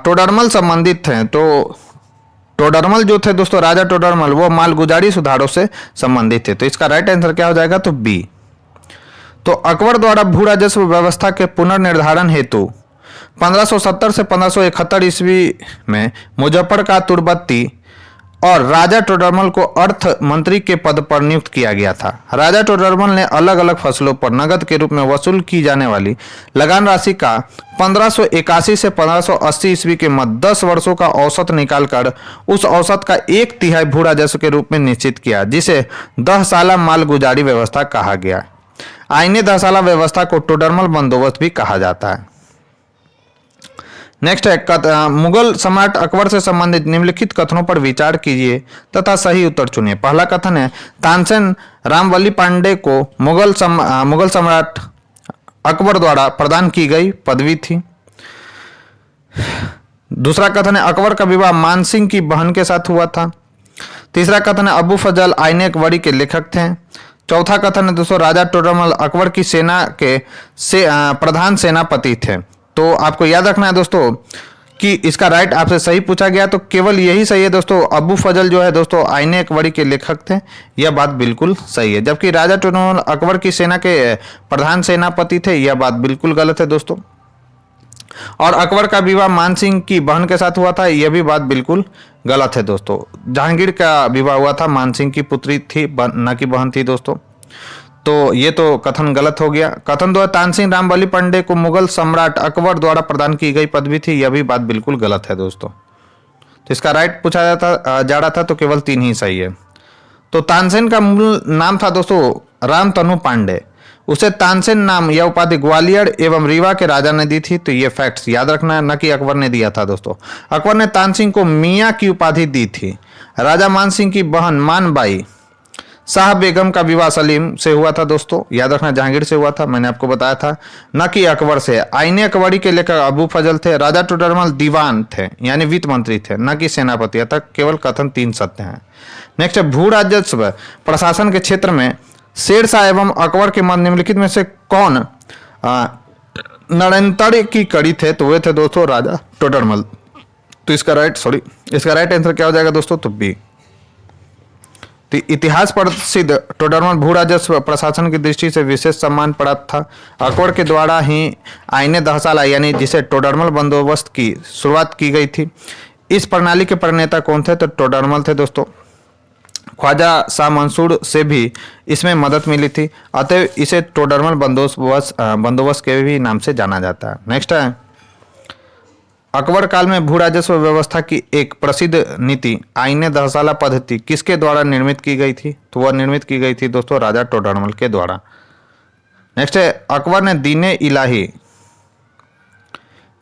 टोडरमल संबंधित हैं। तो टोडरमल जो थे दोस्तों राजा टोडरमल वो मालगुजारी सुधारों से संबंधित थे। तो इसका राइट आंसर क्या हो जाएगा? तो बी। तो अकबर द्वारा भू राजस्व व्यवस्था के पुनर्निर्धारण हेतु 1570 से 1571 ईस्वी में मुजफ्फर का तुर्बती और राजा टोडरमल को अर्थ मंत्री के पद पर नियुक्त किया गया था। राजा टोडरमल ने अलग अलग फसलों पर नगद के रूप में वसूल की जाने वाली लगान राशि का 1581 से 1580 ईस्वी के मध्य 10 वर्षों का औसत निकालकर उस औसत का 1/3 भू राजस्व के रूप में निश्चित किया, जिसे 10 साला मालगुजारी व्यवस्था कहा गया। आईने 10 साला व्यवस्था को टोडरमल बंदोबस्त भी कहा जाता है। नेक्स्ट है मुगल सम्राट अकबर से संबंधित निम्नलिखित कथनों पर विचार कीजिए तथा सही उत्तर चुनिए। पहला कथन है तानसेन रामवली पांडे को मुगल सम्राट अकबर द्वारा प्रदान की गई पदवी थी। दूसरा कथन है अकबर का विवाह मानसिंह की बहन के साथ हुआ था। तीसरा कथन है अबू फजल आईने अकबरी के लेखक थे। चौथा कथन है दोस्तों राजा टोडरमल अकबर की सेना के प्रधान सेनापति थे। तो आपको याद रखना है दोस्तों कि इसका राइट आपसे सही पूछा गया तो केवल यही सही है दोस्तों। अबू फजल जो है दोस्तों आईने अकबरी के लेखक थे, यह बात बिल्कुल सही है। जबकि राजा टोडरमल अकबर की सेना के प्रधान सेनापति थे, यह बात बिल्कुल गलत है दोस्तों। और अकबर का विवाह मानसिंह की बहन के साथ हुआ था, यह भी बात बिल्कुल गलत है दोस्तों। जहांगीर का विवाह हुआ था, मानसिंह की पुत्री थी, न कि बहन थी दोस्तों। तो ये तो कथन गलत हो गया। कथन 2 तानसेन रामवली पांडे को मुगल सम्राट अकबर द्वारा प्रदान की गई पदवी थी, यह भी बात बिल्कुल गलत है दोस्तों। तो इसका राइट पूछा जा रहा था तो केवल 3 ही सही है। तो तानसेन का मूल नाम था दोस्तों रामतनु पांडे। उसे तानसेन नाम या उपाधि ग्वालियर एवं रीवा के राजा ने दी थी। तो ये फैक्ट्स याद रखना है, न कि अकबर ने दिया था दोस्तों। अकबर ने तानसिंह को मियाँ की उपाधि दी थी। राजा मानसिंह की बहन मानबाई शाह बेगम का विवाह सलीम से हुआ था दोस्तों, याद रखना जहांगीर से हुआ था, मैंने आपको बताया था, न कि अकबर से। आईने अकबरी के लेखक अबू फजल थे। राजा टोडरमल दीवान थे यानी वित्त मंत्री थे, न कि सेनापति। अतः केवल कथन 3 सत्य हैं। नेक्स्ट है भू राजस्व प्रशासन के क्षेत्र में शेरशाह एवं अकबर के मध्य निम्नलिखित में से कौन नरेंद्र की कड़ी थे? तो वे थे दोस्तों राजा टोडरमल। तो इसका राइट आंसर क्या हो जाएगा दोस्तों? तो बी। तो इतिहास प्रसिद्ध टोडरमल भू राजस्व प्रशासन की दृष्टि से विशेष सम्मान प्राप्त था। अकबर के द्वारा ही आईने 10 साला यानी जिसे टोडरमल बंदोबस्त की शुरुआत की गई थी। इस प्रणाली के प्रणेता कौन थे? तो टोडरमल थे दोस्तों। ख्वाजा शाह मंसूर से भी इसमें मदद मिली थी, अतः इसे टोडरमल बंदोबस्त के भी नाम से जाना जाता है। नेक्स्ट है अकबर काल में भू राजस्व व्यवस्था की एक प्रसिद्ध नीति आईने 10 साला पद्धति किसके द्वारा निर्मित की गई थी? तो वह निर्मित की गई थी दोस्तों राजा टोडरमल के द्वारा। नेक्स्ट है अकबर ने दीने इलाही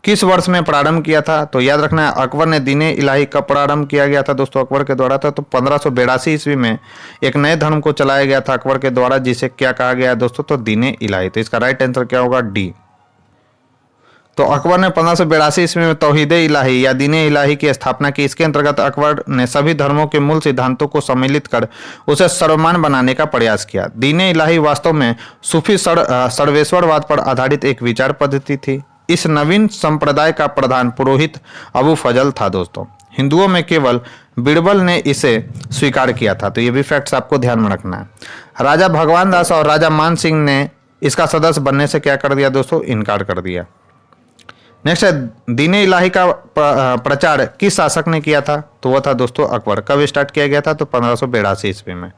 किस वर्ष में प्रारंभ किया था? तो याद रखना है अकबर ने दीने इलाही कब प्रारंभ किया गया था दोस्तों अकबर के द्वारा था? तो 1582 ईस्वी में एक नए धर्म को चलाया गया था अकबर के द्वारा, जिसे क्या कहा गया है दोस्तों? तो दीने इलाही। तो इसका राइट आंसर क्या होगा? डी। तो अकबर ने 1582 ईस्वी में तौहीदे इलाही या दीने इलाही की स्थापना की। इसके अंतर्गत अकबर ने सभी धर्मों के मूल सिद्धांतों को सम्मिलित कर उसे सर्वमान्य बनाने का प्रयास किया। दीने इलाही वास्तव में सूफी सर्वेश्वरवाद पर आधारित एक विचार पद्धति थी। इस नवीन संप्रदाय का प्रधान पुरोहित अबू फजल था दोस्तों। हिंदुओं में केवल बीरबल ने इसे स्वीकार किया था। तो ये भी फैक्ट्स आपको ध्यान में रखना है। राजा भगवान दास और राजा मान सिंह ने इसका सदस्य बनने से क्या कर दिया दोस्तों? इनकार कर दिया। नेक्स्ट है दीने इलाही का प्रचार किस शासक ने किया था? तो वह था दोस्तों अकबर। कब स्टार्ट किया गया था? तो 1582 ईस्वी में।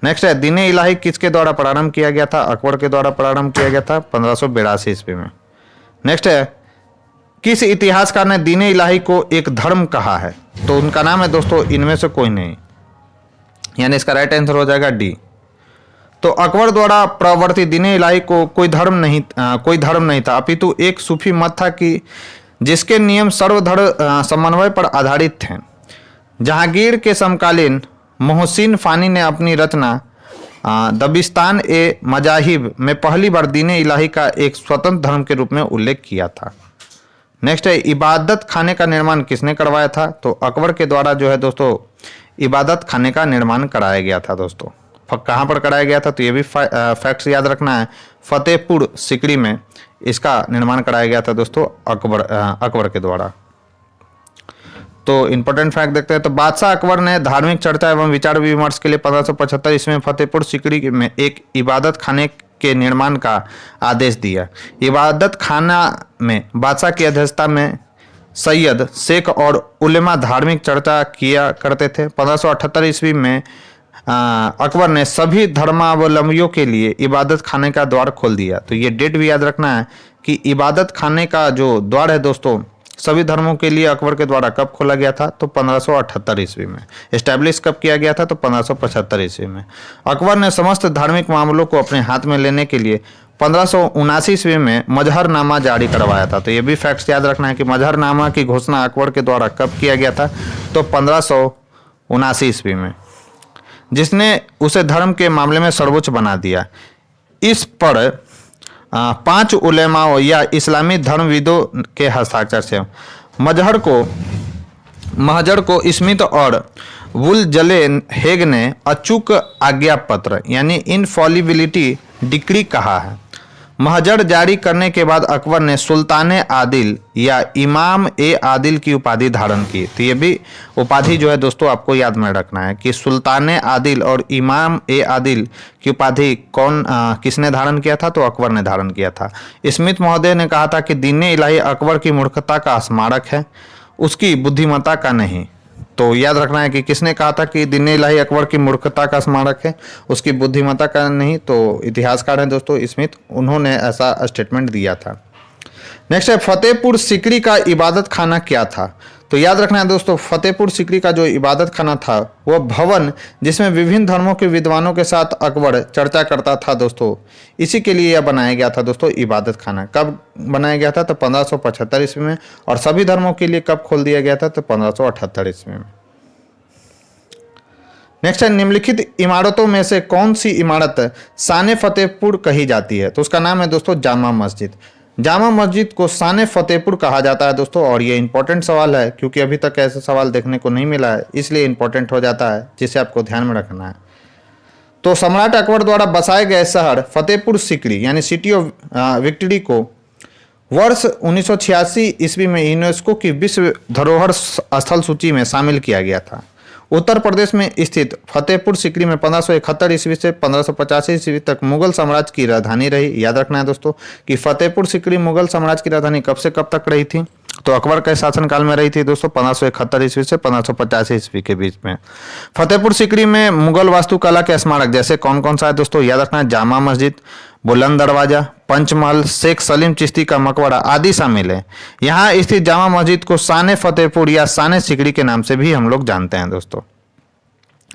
नेक्स्ट है दीने इलाही किसके द्वारा प्रारंभ किया गया था? अकबर के द्वारा प्रारंभ किया गया था 1582 ईस्वी में। नेक्स्ट है किस इतिहासकार ने दीने इलाही को एक धर्म कहा है? तो उनका नाम है दोस्तों इनमें से कोई नहीं, यानी इसका राइट आंसर हो जाएगा डी। तो अकबर द्वारा प्रवर्तित दीने इलाही को कोई धर्म नहीं था, अपितु एक सूफी मत था कि जिसके नियम सर्वधर्म समन्वय पर आधारित थे। जहांगीर के समकालीन मोहसिन फानी ने अपनी रचना दबिस्तान ए मजाहिब में पहली बार दीने इलाही का एक स्वतंत्र धर्म के रूप में उल्लेख किया था। नेक्स्ट है इबादत खाने का निर्माण किसने करवाया था? तो अकबर के द्वारा जो है दोस्तों इबादत खाने का निर्माण कराया गया था दोस्तों। कहाँ पर कराया गया था? तो ये भी फैक्ट्स याद रखना है। फतेहपुर सिकरी में इसका निर्माण कराया गया था दोस्तों अकबर के द्वारा। तो इंपॉर्टेंट फैक्ट देखते हैं। तो बादशाह अकबर ने धार्मिक चर्चा एवं विचार विमर्श के लिए 1575 ईस्वी में फतेहपुर सिकरी में एक इबादत खाने के निर्माण का आदेश दिया। इबादत खाना में बादशाह की अध्यक्षता में सैयद, शेख और उलेमा धार्मिक चर्चा किया करते थे। 1578 ईस्वी में अकबर ने सभी धर्मावलंबियों के लिए इबादत खाने का द्वार खोल दिया। तो ये डेट भी याद रखना है कि इबादत खाने का जो द्वार है दोस्तों सभी धर्मों के लिए अकबर के द्वारा कब खोला गया था, तो 1578 ईस्वी में। एस्टैब्लिश कब किया गया था, तो 1575 ईस्वी में। अकबर ने समस्त धार्मिक मामलों को अपने हाथ में लेने के लिए 1579 ईस्वी में मजहरनामा जारी करवाया था। तो ये भी फैक्ट्स याद रखना है कि मजहरनामा की घोषणा अकबर के द्वारा कब किया गया था, तो 1579 ईस्वी में, जिसने उसे धर्म के मामले में सर्वोच्च बना दिया। इस पर 5 उलेमाओं या इस्लामी धर्मविदों के हस्ताक्षर से महजर को स्मिथ और वुलजलेन हेग ने अचूक आज्ञा पत्र यानी इनफॉलिबिलिटी डिक्री कहा है। महजर जारी करने के बाद अकबर ने सुल्तान आदिल या इमाम ए आदिल की उपाधि धारण की। तो ये भी उपाधि जो है दोस्तों आपको याद में रखना है कि सुल्तान आदिल और इमाम ए आदिल की उपाधि किसने धारण किया था, तो अकबर ने धारण किया था। स्मिथ महोदय ने कहा था कि दीन इलाही अकबर की मूर्खता का स्मारक है, उसकी बुद्धिमत्ता का नहीं। तो याद रखना है कि किसने कहा था कि दीन इलाही अकबर की मूर्खता का स्मारक है, उसकी बुद्धिमत्ता का नहीं। तो इतिहासकार हैं दोस्तों स्मिथ, उन्होंने ऐसा स्टेटमेंट दिया था। नेक्स्ट है फतेहपुर सीकरी का इबादत खाना क्या था। तो याद रखना है दोस्तों फतेहपुर सीकरी का जो इबादत खाना था वह भवन जिसमें विभिन्न धर्मों के विद्वानों के साथ अकबर चर्चा करता था दोस्तों, इसी के लिए यह बनाया गया था दोस्तों इबादत खाना। कब बनाया गया था, तो 1575 ईस्वी में। और सभी धर्मों के लिए कब खोल दिया गया था, तो 1578 ईस्वी में। नेक्स्ट है निम्नलिखित इमारतों में से कौन सी इमारत शान फतेहपुर कही जाती है। तो उसका नाम है दोस्तों जामा मस्जिद। जामा मस्जिद को शान फतेहपुर कहा जाता है दोस्तों, और ये इंपॉर्टेंट सवाल है क्योंकि अभी तक ऐसा सवाल देखने को नहीं मिला है, इसलिए इंपॉर्टेंट हो जाता है, जिसे आपको ध्यान में रखना है। तो सम्राट अकबर द्वारा बसाए गए शहर फतेहपुर सीकरी यानी सिटी ऑफ विक्ट्री को वर्ष 1986 ईस्वी में यूनेस्को की विश्व धरोहर स्थल सूची में शामिल किया गया था। उत्तर प्रदेश में स्थित फतेहपुर सीकरी में 1571 ईस्वी से 1585 ईस्वी तक मुगल साम्राज्य की राजधानी रही। याद रखना है दोस्तों कि फतेहपुर सीकरी मुगल साम्राज्य की राजधानी कब से कब तक रही थी, तो अकबर के शासनकाल में रही थी दोस्तों 1571 ईस्वी से 1585 ईस्वी के बीच में। फतेहपुर सीकरी में मुगल वास्तुकला के स्मारक जैसे कौन कौन सा है दोस्तों, याद रखना है जामा मस्जिद, बुलंद दरवाजा, पंचमहल, शेख सलीम चिश्ती का मकबरा आदि शामिल है। यहाँ स्थित जामा मस्जिद को शान फतेहपुर या शान सीकरी के नाम से भी हम लोग जानते हैं दोस्तों।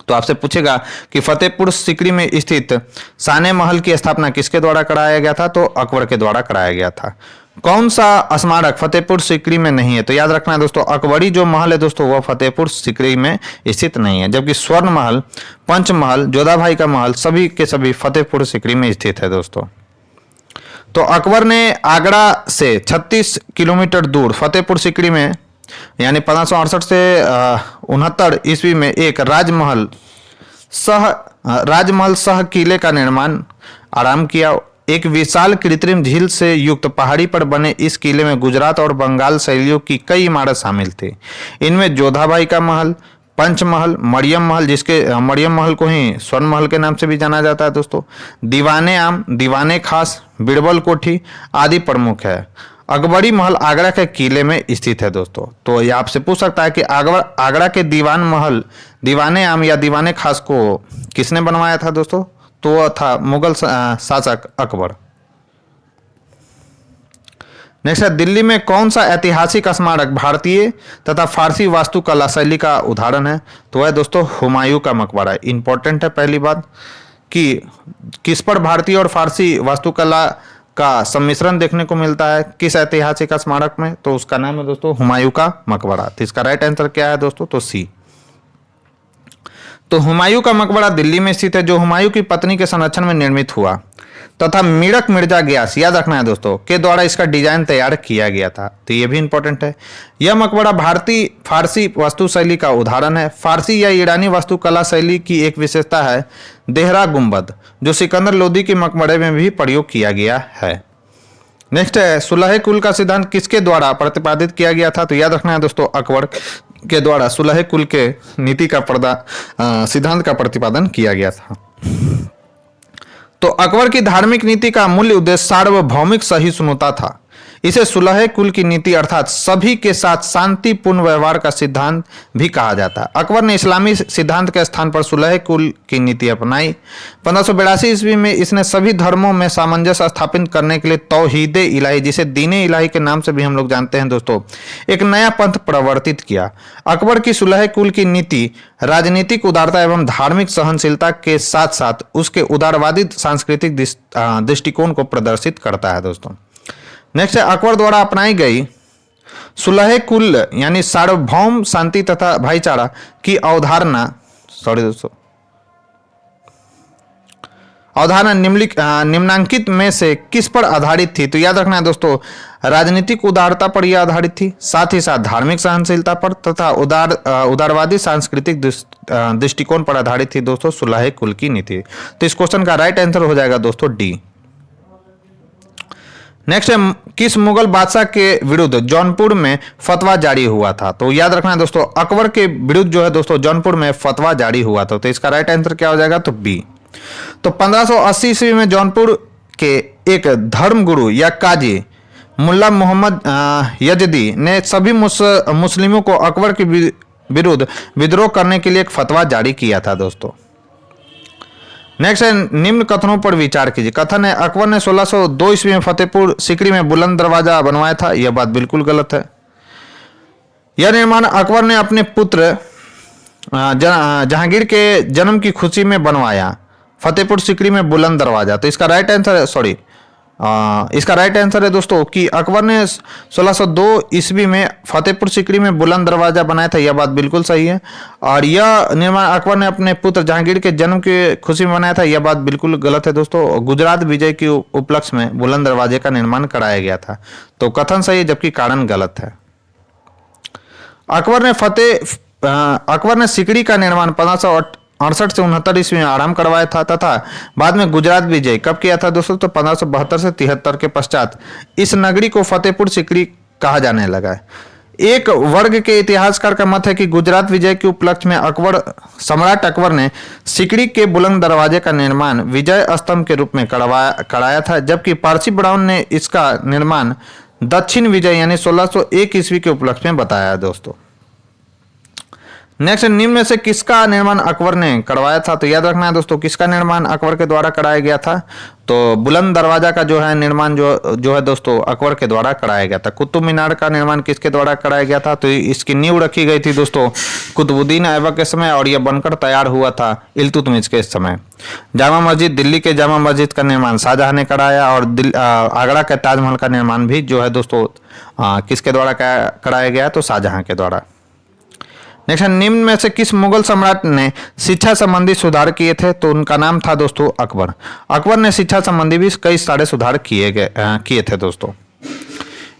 तो आपसे पूछेगा कि फतेहपुर सीकरी में स्थित शान महल की स्थापना किसके द्वारा कराया गया था, तो अकबर के द्वारा कराया गया था। कौन सा स्मारक फतेहपुर सीकरी में नहीं है, तो याद रखना है दोस्तों अकबरी जो महल है दोस्तों वह फतेहपुर सीकरी में स्थित नहीं है, जबकि स्वर्ण महल, पंचमहल, जोधाभाई का महल सभी के सभी फतेहपुर सीकरी में स्थित है दोस्तों। तो अकबर ने आगरा से 36 किलोमीटर दूर फतेहपुर सीकरी में यानी 1568 से 69 ईस्वी में एक राजमहल सह किले का निर्माण आरंभ किया। एक विशाल कृत्रिम झील से युक्त पहाड़ी पर बने इस किले में गुजरात और बंगाल शैलियों की कई इमारत शामिल थी। इनमें जोधाबाई का महल, पंचमहल, मरियम महल, जिसके मरियम महल को ही स्वर्ण महल के नाम से भी जाना जाता है दोस्तों, दीवाने आम, दीवाने खास, बिरबल कोठी आदि प्रमुख है। अकबरी महल आगरा के किले में स्थित है दोस्तों। तो ये आपसे पूछ सकता है कि आगरा के दीवान महल, दीवाने आम या दीवाने खास को किसने बनवाया था दोस्तों, तो वह था मुगल शासक अकबर। नेक्स्ट है दिल्ली में कौन सा ऐतिहासिक स्मारक भारतीय तथा फारसी वास्तुकला शैली का उदाहरण है, तो वह दोस्तों हुमायूं का मकबरा है। इंपॉर्टेंट है पहली बात कि किस पर भारतीय और फारसी वास्तुकला का सम्मिश्रण देखने को मिलता है, किस ऐतिहासिक स्मारक में, तो उसका नाम है दोस्तों हुमायूं का मकबरा। तो इसका राइट आंसर क्या है दोस्तों, तो सी। तो हुमायूं का मकबरा दिल्ली में स्थित है, जो हुमायूं की पत्नी के संरक्षण में निर्मित हुआ तथा मीरक मिर्जा गयास, याद रखना है दोस्तों, के द्वारा इसका डिजाइन तैयार किया गया था। तो ये भी इंपॉर्टेंट है। यह मकबरा भारतीय फारसी वास्तु शैली का उदाहरण है। फारसी या ईरानी वास्तुकला शैली की एक विशेषता है देहरा गुंबद, जो सिकंदर लोदी के मकबरे में भी प्रयोग किया गया है। नेक्स्ट है सुलह कुल का सिद्धांत किसके द्वारा प्रतिपादित किया गया था, तो याद रखना है दोस्तों अकबर के द्वारा सुलह कुल के नीति का सिद्धांत का प्रतिपादन किया गया था। तो अकबर की धार्मिक नीति का मूल्य उद्देश्य सार्वभौमिक सहिष्णुता था। इसे सुलह कुल की नीति अर्थात सभी के साथ शांतिपूर्ण व्यवहार का सिद्धांत भी कहा जाता है। अकबर ने इस्लामी सिद्धांत के स्थान पर सुलह कुल की नीति अपनाई। 1582 ईस्वी में इसने सभी धर्मों में सामंजस्य स्थापित करने के लिए तौहीद इलाही, जिसे दीन इलाही के नाम से भी हम लोग जानते हैं दोस्तों, एक नया पंथ प्रवर्तित किया। अकबर की सुलह कुल की नीति राजनीतिक उदारता एवं धार्मिक सहनशीलता के साथ साथ उसके उदारवादी सांस्कृतिक दृष्टिकोण को प्रदर्शित करता है दोस्तों। नेक्स्ट है अकबर द्वारा अपनाई गई सुलह कुल यानी सार्वभौम शांति तथा भाईचारा की अवधारणा निम्नांकित में से किस पर आधारित थी? तो याद रखना है दोस्तों, राजनीतिक उदारता पर यह आधारित थी, साथ ही साथ धार्मिक सहनशीलता पर तथा उदारवादी सांस्कृतिक दृष्टिकोण पर आधारित थी दोस्तों सुलह कुल की नीति। तो इस क्वेश्चन का राइट आंसर हो जाएगा दोस्तों डी। नेक्स्ट है किस मुगल बादशाह के विरुद्ध जौनपुर में फतवा जारी हुआ था? तो याद रखना है दोस्तों, अकबर के विरुद्ध जो है दोस्तों जौनपुर में फतवा जारी हुआ था। तो इसका राइट आंसर क्या हो जाएगा? तो बी। तो 1580 ईस्वी में जौनपुर के एक धर्मगुरु या काजी मुल्ला मोहम्मद यजदी ने सभी मुस्लिमों को अकबर के विरुद्ध विद्रोह करने के लिए एक फतवा जारी किया था दोस्तों। नेक्स्ट है निम्न कथनों पर विचार कीजिए। कथन है अकबर ने 1602 ईस्वी में फतेहपुर सीकरी में बुलंद दरवाजा बनवाया था। यह बात बिल्कुल गलत है। यह निर्माण अकबर ने अपने पुत्र जहांगीर के जन्म की खुशी में बनवाया। फतेहपुर सीकरी में बुलंद दरवाजा। तो इसका राइट आंसर है इसका राइट आंसर है दोस्तों कि अकबर ने 1602 ईस्वी में फतेहपुर सीकरी में बुलंद दरवाजा बनाया था। यह बात बिल्कुल सही है। और यह निर्माण अकबर ने अपने पुत्र जहांगीर के जन्म की खुशी में बनाया था। यह बात बिल्कुल गलत है दोस्तों। गुजरात विजय के उपलक्ष्य में बुलंद दरवाजे का निर्माण कराया गया था। तो कथन सही है जबकि कारण गलत है। अकबर ने सीकरी का निर्माण 1568 से 69 ईस्वी में आरंभ करवाया था तथा बाद में गुजरात विजय कब किया था दोस्तों? तो 1572 से 73 के पश्चात इस नगरी को फतेहपुर सीकरी कहा जाने लगा है। एक वर्ग के इतिहासकार का मत है कि गुजरात विजय के उपलक्ष्य में सम्राट अकबर ने सीकरी के बुलंद दरवाजे का निर्माण विजय स्तंभ के रूप में कराया था, जबकि पारसी ब्राउन ने इसका निर्माण दक्षिण विजय यानी 1601 ईस्वी के उपलक्ष्य में बताया दोस्तों। नेक्स्ट निम्न में से किसका निर्माण अकबर ने करवाया था? तो याद रखना है दोस्तों किसका निर्माण अकबर के द्वारा कराया गया था? तो बुलंद दरवाजा का जो है निर्माण जो है दोस्तों अकबर के द्वारा कराया गया था। कुतुब मीनार का निर्माण किसके द्वारा कराया गया था? तो इसकी नींव रखी गई थी दोस्तों कुतुबुद्दीन ऐबक के समय और यह बनकर तैयार हुआ था इल्तुतमिश के समय। जामा मस्जिद, दिल्ली के जामा मस्जिद का निर्माण शाहजहां ने कराया और आगरा के ताजमहल का निर्माण भी जो है दोस्तों किसके द्वारा कराया गया? तो शाहजहां के द्वारा। नेक्स्ट निम्न में से किस मुगल सम्राट ने शिक्षा संबंधी सुधार किए थे? तो उनका नाम था दोस्तों अकबर। अकबर ने शिक्षा संबंधी भी कई सारे सुधार किए थे दोस्तों।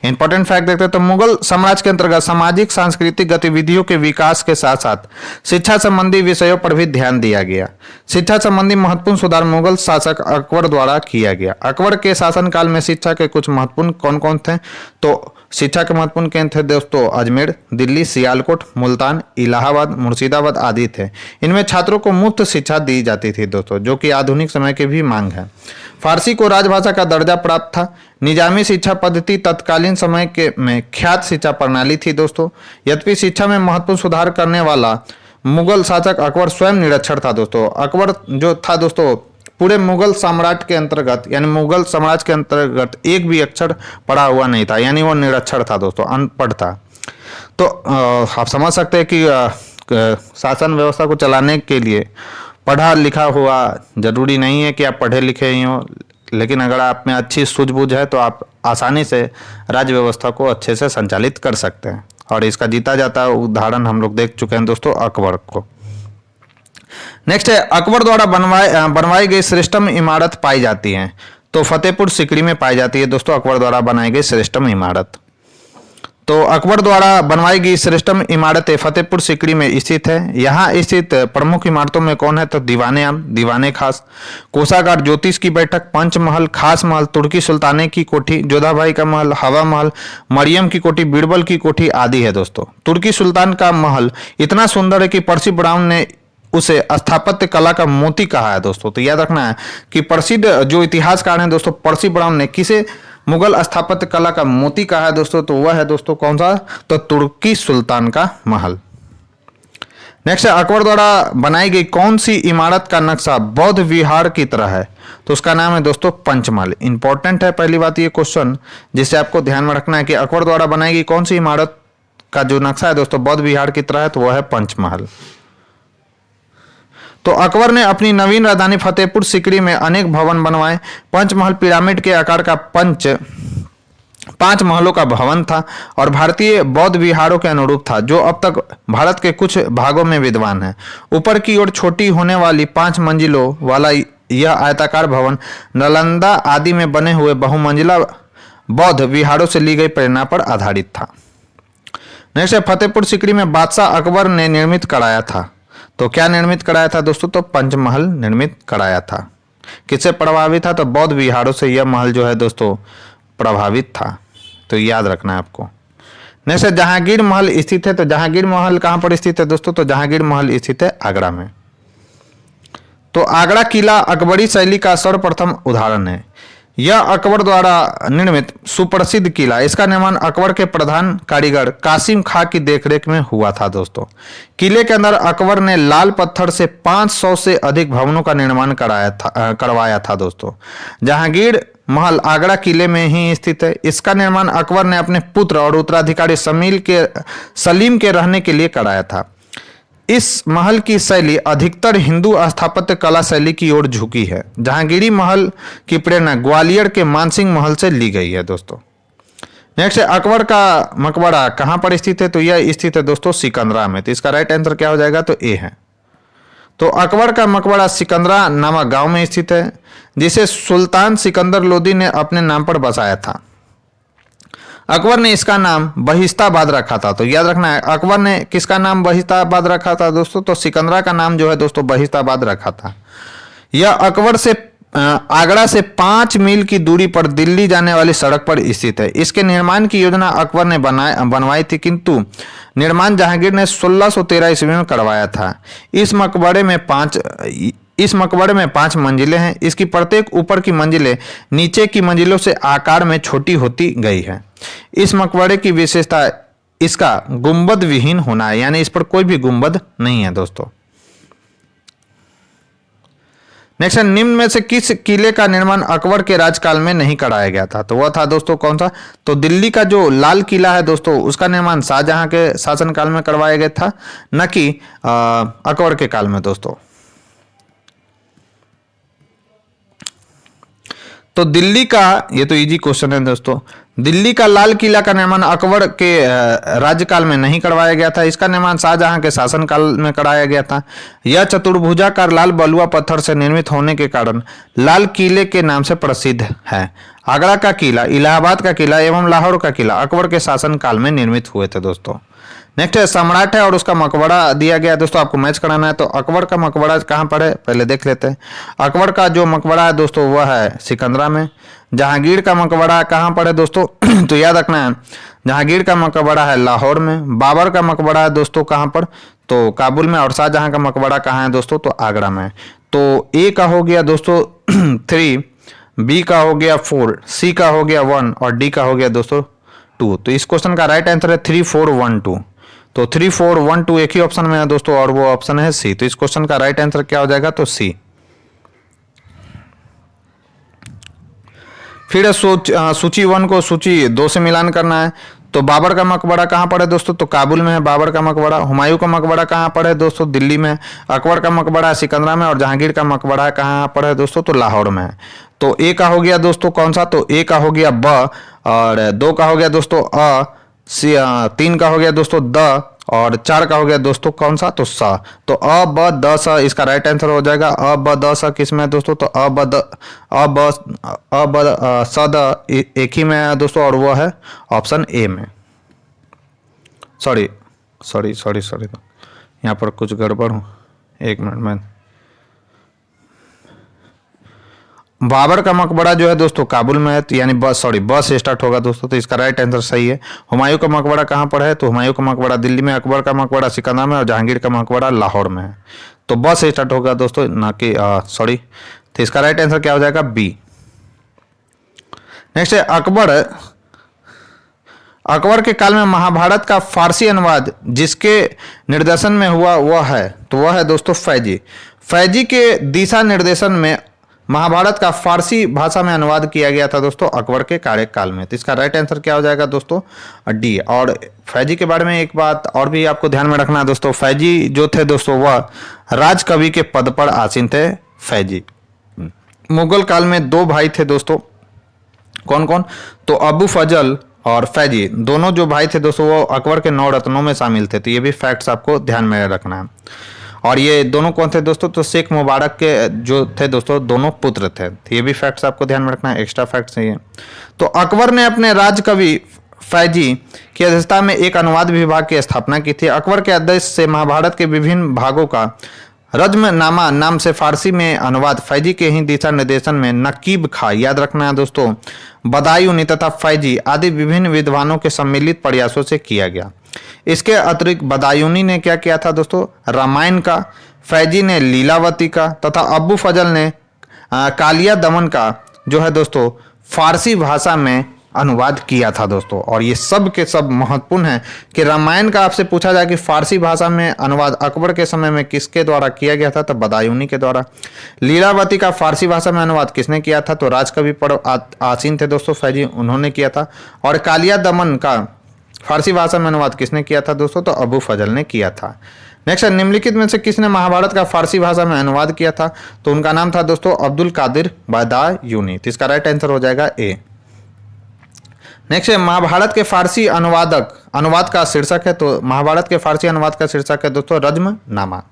इंपॉर्टेंट फैक्ट देखते हैं तो मुगल साम्राज्य के अंतर्गत सामाजिक सांस्कृतिक गतिविधियों के विकास के साथ साथ शिक्षा संबंधी विषयों पर भी ध्यान दिया गया। शिक्षा संबंधी महत्वपूर्ण सुधार मुगल शासक अकबर द्वारा किया गया। अकबर के शासनकाल में शिक्षा के कुछ महत्वपूर्ण कौन कौन थे? तो शिक्षा के महत्वपूर्ण केंद्र थे दोस्तों अजमेर, दिल्ली, सियालकोट, मुल्तान, इलाहाबाद, मुर्शिदाबाद आदि थे। इनमें छात्रों को मुफ्त शिक्षा दी जाती थी दोस्तों, जो कि आधुनिक समय की भी मांग है। फारसी को राजभाषा का दर्जा प्राप्त था। निजामी शिक्षा पद्धति तत्कालीन समय में ख्यात शिक्षा प्रणाली थी दोस्तों। यद्यपि शिक्षा में महत्वपूर्ण सुधार करने वाला मुगल शासक अकबर स्वयं निरक्षर था दोस्तों। अकबर जो था दोस्तों पूरे मुगल साम्राज्य के अंतर्गत यानी मुगल साम्राज्य के अंतर्गत एक भी अक्षर पढ़ा हुआ नहीं था, यानी वो निरक्षर था दोस्तों, अनपढ़ था। तो आप समझ सकते हैं कि शासन व्यवस्था को चलाने के लिए पढ़ा लिखा हुआ जरूरी नहीं है कि आप पढ़े लिखे ही हो, लेकिन अगर आप में अच्छी सूझबूझ है तो आप आसानी से राज्य व्यवस्था को अच्छे से संचालित कर सकते हैं। और इसका जीता जाता उदाहरण हम लोग देख चुके हैं दोस्तों अकबर को। नेक्स्ट है अकबर द्वारा बनवाई गई श्रेष्ठतम इमारत पाई जाती है? तो फतेहपुर सीकरी में पाई जाती है दोस्तों अकबर द्वारा बनाई गई श्रेष्ठतम इमारत। तो अकबर द्वारा बनवाई गई श्रेष्ठतम इमारतें फतेहपुर सीकरी में स्थित है। यहाँ स्थित प्रमुख इमारतों में कौन है? तो दीवाने आम, दीवाने खास, कोषागार, ज्योतिष की बैठक, पंचमहल, खास महल, तुर्की सुल्ताने की कोठी, जोधाभाई का महल, हवा महल, मरियम की कोठी, बीरबल की कोठी आदि है दोस्तों। तुर्की सुल्तान का महल इतना सुंदर है कि पर्सी ब्राउन ने उसे स्थापत्य कला का मोती कहा है दोस्तों। तो याद रखना है कि प्रसिद्ध जो इतिहासकार हैं दोस्तों पर्सी ब्राउन ने किसे मुगल स्थापत्य कला का मोती कहा है दोस्तों, तो वह है दोस्तों कौन सा, तो तुर्की सुल्तान का महल। नेक्स्ट है, अकबर द्वारा बनाई गई कौन सी इमारत का नक्शा बौद्ध विहार की तरह है, तो उसका नाम है दोस्तों पंचमहल। इंपॉर्टेंट है पहली बात ये क्वेश्चन, जिसे आपको ध्यान में रखना है कि अकबर द्वारा बनाई गई कौन सी इमारत का जो नक्शा है दोस्तों बौद्ध विहार की तरह है, तो वह है पंचमहल। तो अकबर ने अपनी नवीन राजधानी फतेहपुर सिकरी में अनेक भवन बनवाए। पंचमहल पिरामिड के आकार का पांच महलों का भवन था और भारतीय बौद्ध विहारों के अनुरूप था, जो अब तक भारत के कुछ भागों में विद्वान है। ऊपर की ओर छोटी होने वाली 5 मंजिलों वाला यह आयताकार भवन नालंदा आदि में बने हुए बहुमंजिला बौद्ध विहारों से ली गई प्रेरणा पर आधारित था। नेक्स्ट है, फतेहपुर सिकरी में बादशाह अकबर ने निर्मित कराया था, तो क्या निर्मित कराया था दोस्तों, तो पंचमहल निर्मित कराया था। किससे प्रभावित था, तो बौद्ध विहारों से यह महल जो है दोस्तों प्रभावित था, तो याद रखना है आपको। नेक्स्ट है, जहांगीर महल स्थित है, तो जहांगीर महल कहां पर स्थित है दोस्तों, तो जहांगीर महल स्थित है आगरा में। तो आगरा किला अकबरी शैली का सर्वप्रथम उदाहरण है। यह अकबर द्वारा निर्मित सुप्रसिद्ध किला, इसका निर्माण अकबर के प्रधान कारीगर कासिम खां की देखरेख में हुआ था दोस्तों। किले के अंदर अकबर ने लाल पत्थर से 500 से अधिक भवनों का निर्माण करवाया था दोस्तों। जहांगीर महल आगरा किले में ही स्थित है। इसका निर्माण अकबर ने अपने पुत्र और उत्तराधिकारी सलीम के रहने के लिए कराया था। इस महल की शैली अधिकतर हिंदू स्थापत्य कला शैली की ओर झुकी है। जहांगीरी महल की प्रेरणा ग्वालियर के मानसिंह महल से ली गई है दोस्तों। नेक्स्ट है, अकबर का मकबरा कहां पर स्थित है, तो यह स्थित है दोस्तों सिकंदरा में। तो इसका राइट आंसर क्या हो जाएगा, तो ए है। तो अकबर का मकबरा सिकंदरा नामक गांव में स्थित है, जिसे सुल्तान सिकंदर लोदी ने अपने नाम पर बसाया था। अकबर ने इसका नाम बहिस्ताबाद रखा था, तो याद रखना है अकबर ने किसका नाम बहिस्ताबाद रखा था दोस्तों, तो सिकंदरा का नाम जो है दोस्तों बहिस्ताबाद रखा था। यह अकबर से आगरा से 5 मील की दूरी पर दिल्ली जाने वाली सड़क पर स्थित है। इसके निर्माण की योजना अकबर ने बनवाई थी, किंतु निर्माण जहांगीर ने 1613 ईस्वी में करवाया था। इस मकबरे में 5 मंजिलें हैं। इसकी प्रत्येक ऊपर की मंजिलें नीचे की मंजिलों से आकार में छोटी होती गई है। इस मकबरे की विशेषता इसका गुंबद विहीन होना है, यानी इस पर कोई भी गुंबद नहीं है दोस्तों। नेक्स्ट, निम्न में से किस किले का निर्माण अकबर के राजकाल में नहीं कराया गया था, तो वह था दोस्तों कौन सा, तो दिल्ली का जो लाल किला है दोस्तों, उसका निर्माण शाहजहां के शासनकाल में करवाया गया था, न कि अकबर के काल में दोस्तों। तो दिल्ली का, ये तो इजी क्वेश्चन है दोस्तों, दिल्ली का लाल किला का निर्माण अकबर के राज्यकाल में नहीं करवाया गया था। इसका निर्माण शाहजहां के शासनकाल में कराया गया था। यह चतुर्भुजाकार लाल बलुआ पत्थर से निर्मित होने के कारण लाल किले के नाम से प्रसिद्ध है। आगरा का किला, इलाहाबाद का किला एवं लाहौर का किला अकबर के शासनकाल में निर्मित हुए थे दोस्तों। नेक्स्ट है, सम्राट है और उसका मकबरा दिया गया है दोस्तों, आपको मैच कराना है। तो अकबर का मकबरा कहाँ पर है, पहले देख लेते हैं। अकबर का जो मकबरा है दोस्तों वह है सिकंदरा में। जहांगीर का मकबरा कहाँ पर है दोस्तों, तो याद रखना है जहांगीर का मकबरा है लाहौर में। बाबर का मकबरा है दोस्तों कहाँ पर, तो काबुल में। और शाहजहां का मकबरा कहाँ है दोस्तों, तो आगरा में। तो ए का हो गया दोस्तों 3, बी का हो गया 4, सी का हो गया 1 और डी का हो गया दोस्तों 2। तो इस क्वेश्चन का राइट आंसर है 3, 4, 1, 2। तो 3, 4, 1, 2 एक ही ऑप्शन में है दोस्तों, और वो ऑप्शन है सी। तो इस क्वेश्चन का राइट आंसर क्या हो जाएगा, तो सी। फिर सूची 1 को सूची 2 से मिलान करना है। तो बाबर का मकबरा कहाँ पर है दोस्तों, तो काबुल में है बाबर का मकबरा। हुमायूं का मकबरा कहाँ पर है दोस्तों, दिल्ली में। अकबर का मकबरा सिकंदरा में। और जहांगीर का मकबरा कहाँ पर है दोस्तों, तो लाहौर में है। तो ए का हो गया दोस्तों कौन सा, तो ए का हो गया ब, और 2 का हो गया दोस्तों अ, 3 का हो गया दोस्तों द, और 4 का हो गया दोस्तों कौन सा, तो सा। तो अ ब द स इसका राइट आंसर हो जाएगा। अ ब द स किस में है दोस्तों, तो अ ब स द एक ही में है दोस्तों, और वो है ऑप्शन ए में। सॉरी यहाँ पर कुछ गड़बड़ हो, 1 मिनट में। बाबर का मकबरा जो है दोस्तों काबुल में है, तो यानी बस से स्टार्ट होगा दोस्तों, तो इसका राइट आंसर सही है। हुमायूं का मकबरा कहाँ पर है, तो हुमायूं का मकबरा दिल्ली में। अकबर का मकबरा सिकंदरा में। और जहांगीर का मकबरा लाहौर में है। तो बस से स्टार्ट होगा दोस्तों, ना कि तो इसका राइट आंसर क्या हो जाएगा, बी। नेक्स्ट है अकबर के काल में महाभारत का फारसी अनुवाद जिसके निर्देशन में हुआ वह है, तो वह है दोस्तों फैजी। फैजी के दिशा निर्देशन में महाभारत का फारसी भाषा में अनुवाद किया गया था दोस्तों अकबर के कार्यकाल में। तो इसका राइट आंसर क्या हो जाएगा दोस्तों, डी। और फैजी के बारे में एक बात और भी आपको ध्यान में रखना है दोस्तों, फैजी जो थे दोस्तों वह राजकवि के पद पर आसीन थे। फैजी मुगल काल में दो भाई थे दोस्तों, कौन कौन, तो अबू फजल और फैजी, दोनों जो भाई थे दोस्तों वो अकबर के 9 रत्नों में शामिल थे। तो ये भी फैक्ट्स आपको ध्यान में रखना है। और ये दोनों कौन थे दोस्तों, तो शेख मुबारक के जो थे दोस्तों दोनों पुत्र थे। तो ये भी फैक्ट्स आपको ध्यान में रखना है, एक्स्ट्रा फैक्ट्स है ये। तो अकबर ने अपने राजकवि फैजी की अध्यक्षता में एक अनुवाद विभाग की स्थापना की थी। अकबर के आदेश से महाभारत के विभिन्न भागों का रज्मनामा नाम से फारसी में अनुवाद फैजी के ही दिशा निर्देशन में नकीब खां, याद रखना है दोस्तों, बदायूनी तथा फैजी आदि विभिन्न विद्वानों के सम्मिलित प्रयासों से किया गया। इसके अतिरिक्त बदायूनी ने क्या किया था दोस्तों, रामायण का, फैजी ने लीलावती का तथा अबू फजल ने कालिया दमन का जो है दोस्तों फारसी भाषा में अनुवाद किया था दोस्तों। और ये सब के सब महत्वपूर्ण है कि रामायण का आपसे पूछा जाए कि फारसी भाषा में अनुवाद अकबर के समय में किसके द्वारा किया गया था, तो बदायूनी के द्वारा। लीलावती का फारसी भाषा में अनुवाद किसने किया था, तो राजकवि पर आसीन थे दोस्तों फैजी, उन्होंने किया था। और कालिया दमन का फारसी भाषा में अनुवाद किसने किया था दोस्तों, तो अबू फजल ने किया था। नेक्स्ट, निम्नलिखित में से किसने महाभारत का फारसी भाषा में अनुवाद किया था, तो उनका नाम था दोस्तों अब्दुल कादिर बदायूनी। तो इसका राइट आंसर हो जाएगा ए। नेक्स्ट है महाभारत के फारसी अनुवाद का शीर्षक है, तो महाभारत के फारसी अनुवाद का शीर्षक है दोस्तों रज्मनामा।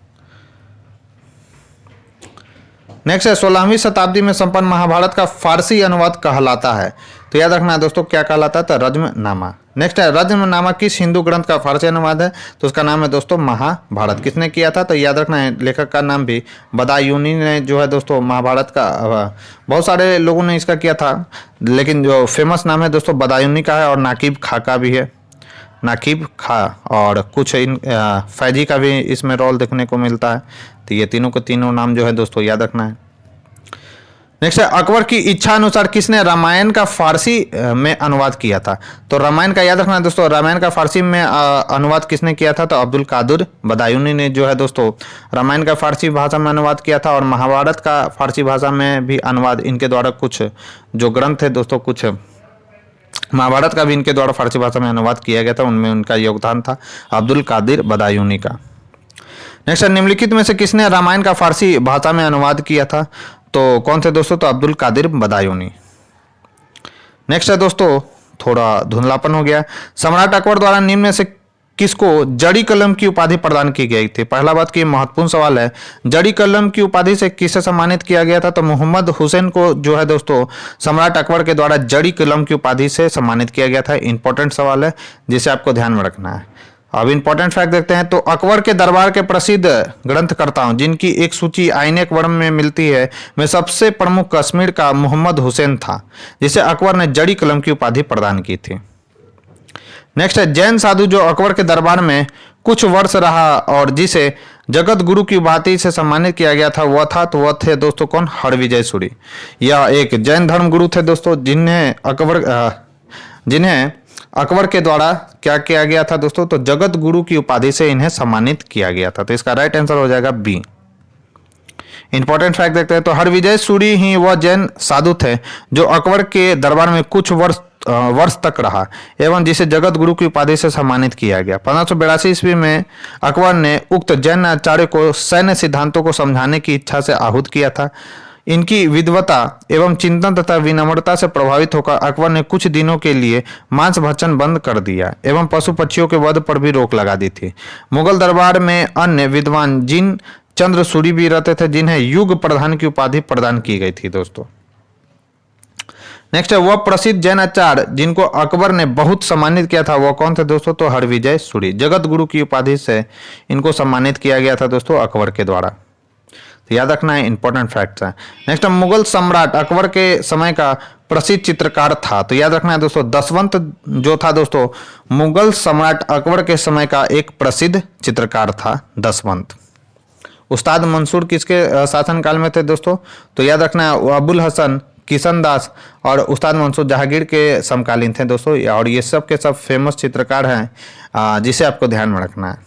नेक्स्ट है 16वीं शताब्दी में संपन्न महाभारत का फारसी अनुवाद कहलाता है, तो याद रखना है दोस्तों क्या कहलाता है, तो रज्मनामा। नेक्स्ट है रज्मनामा किस हिंदू ग्रंथ का फारसी अनुवाद है, तो उसका नाम है दोस्तों महाभारत। किसने किया था, तो याद रखना है लेखक का नाम भी बदायूनी ने जो है दोस्तों महाभारत का, बहुत सारे लोगों ने इसका किया था लेकिन जो फेमस नाम है दोस्तों बदायूनी का है। और नाकिब खां का भी है, नाकिब खां, और कुछ फैजी का भी इसमें रोल देखने को मिलता है। तो ये तीनों को तीनों नाम जो है दोस्तों याद रखना है। नेक्स्ट है अकबर की इच्छा अनुसार किसने रामायण का फारसी में अनुवाद किया था, तो रामायण का याद रखना है दोस्तों, रामायण का फारसी में अनुवाद किसने किया था, तो अब्दुल कादिर बदायूनी ने जो है दोस्तों रामायण का फारसी भाषा में अनुवाद किया था। और महाभारत का फारसी भाषा में भी अनुवाद इनके द्वारा, कुछ जो ग्रंथ है दोस्तों, कुछ महाभारत का भी इनके द्वारा फारसी भाषा में अनुवाद किया गया था, उनमें उनका योगदान था अब्दुल कादिर बदायूनी का। नेक्स्ट, निम्नलिखित में से किसने रामायण का फारसी भाषा में अनुवाद किया था, तो कौन थे दोस्तों, तो अब्दुल कादिर बदायूनी। नेक्स्ट है दोस्तों, थोड़ा धुंधलापन हो गया, सम्राट अकबर द्वारा निम्न में से किसको जड़ी कलम की उपाधि प्रदान की गई थी। पहला बात की महत्वपूर्ण सवाल है, जड़ी कलम की उपाधि से किसे सम्मानित किया गया था, तो मोहम्मद हुसैन को जो है दोस्तों सम्राट अकबर के द्वारा जड़ी कलम की उपाधि से सम्मानित किया गया था। इंपॉर्टेंट सवाल है जिसे आपको ध्यान में रखना है। अब इंपॉर्टेंट फैक्ट देखते हैं, तो अकबर के दरबार के प्रसिद्ध ग्रंथकर्ताओं जिनकी एक सूची आईने अकबर में मिलती है, में सबसे प्रमुख कश्मीर का मोहम्मद हुसैन था, जिसे अकबर ने जड़ी कलम की उपाधि प्रदान की थी। नेक्स्ट है जैन साधु जो अकबर के दरबार में कुछ वर्ष रहा और जिसे जगत गुरु की उपाधि से सम्मानित किया गया था, वह थे दोस्तों कौन, हरविजय सूरी। यह एक जैन धर्म गुरु थे दोस्तों, जिन्हें अकबर के द्वारा क्या किया गया था दोस्तों, तो जगत गुरु की उपाधि से इन्हें सम्मानित किया गया था। तो इसका राइट आंसर हो जाएगा बी। इंपॉर्टेंट फैक्ट देखते हैं, तो हरविजय सूरी ही वह जैन साधु थे जो अकबर के दरबार में कुछ वर्ष तक रहा एवं जिसे जगत गुरु की उपाधि से सम्मानित किया गया। 1582 ईस्वी में अकबर ने उक्त जैन आचार्य को सैन्य सिद्धांतों को समझाने की इच्छा से आहूत किया था। इनकी विद्वता एवं चिंतन तथा विनम्रता से प्रभावित होकर अकबर ने कुछ दिनों के लिए मांस भक्षण बंद कर दिया एवं पशु पक्षियों के वध पर भी रोक लगा दी थी। मुगल दरबार में अन्य विद्वान जिन चंद्र सूरी भी रहते थे, जिन्हें युग प्रधान की उपाधि प्रदान की गई थी दोस्तों। नेक्स्ट है वह प्रसिद्ध जैन आचार्य जिनको अकबर ने बहुत सम्मानित किया था, वह कौन थे दोस्तों, तो हरविजय सूरी। जगत गुरु की उपाधि से इनको सम्मानित किया गया था दोस्तों अकबर के द्वारा। तो याद रखना है, इंपॉर्टेंट फैक्ट्स है। नेक्स्ट मुगल सम्राट अकबर के समय का प्रसिद्ध चित्रकार था, तो याद रखना है दोस्तों दसवंत जो था दोस्तों, मुगल सम्राट अकबर के समय का एक प्रसिद्ध चित्रकार था दसवंत। उस्ताद मंसूर किसके शासनकाल में थे दोस्तों, तो याद रखना है अबुल हसन किशन दास और उस्ताद मंसूर जहांगीर के समकालीन थे दोस्तों, और ये सब के सब फेमस चित्रकार हैं जिसे आपको ध्यान में रखना है।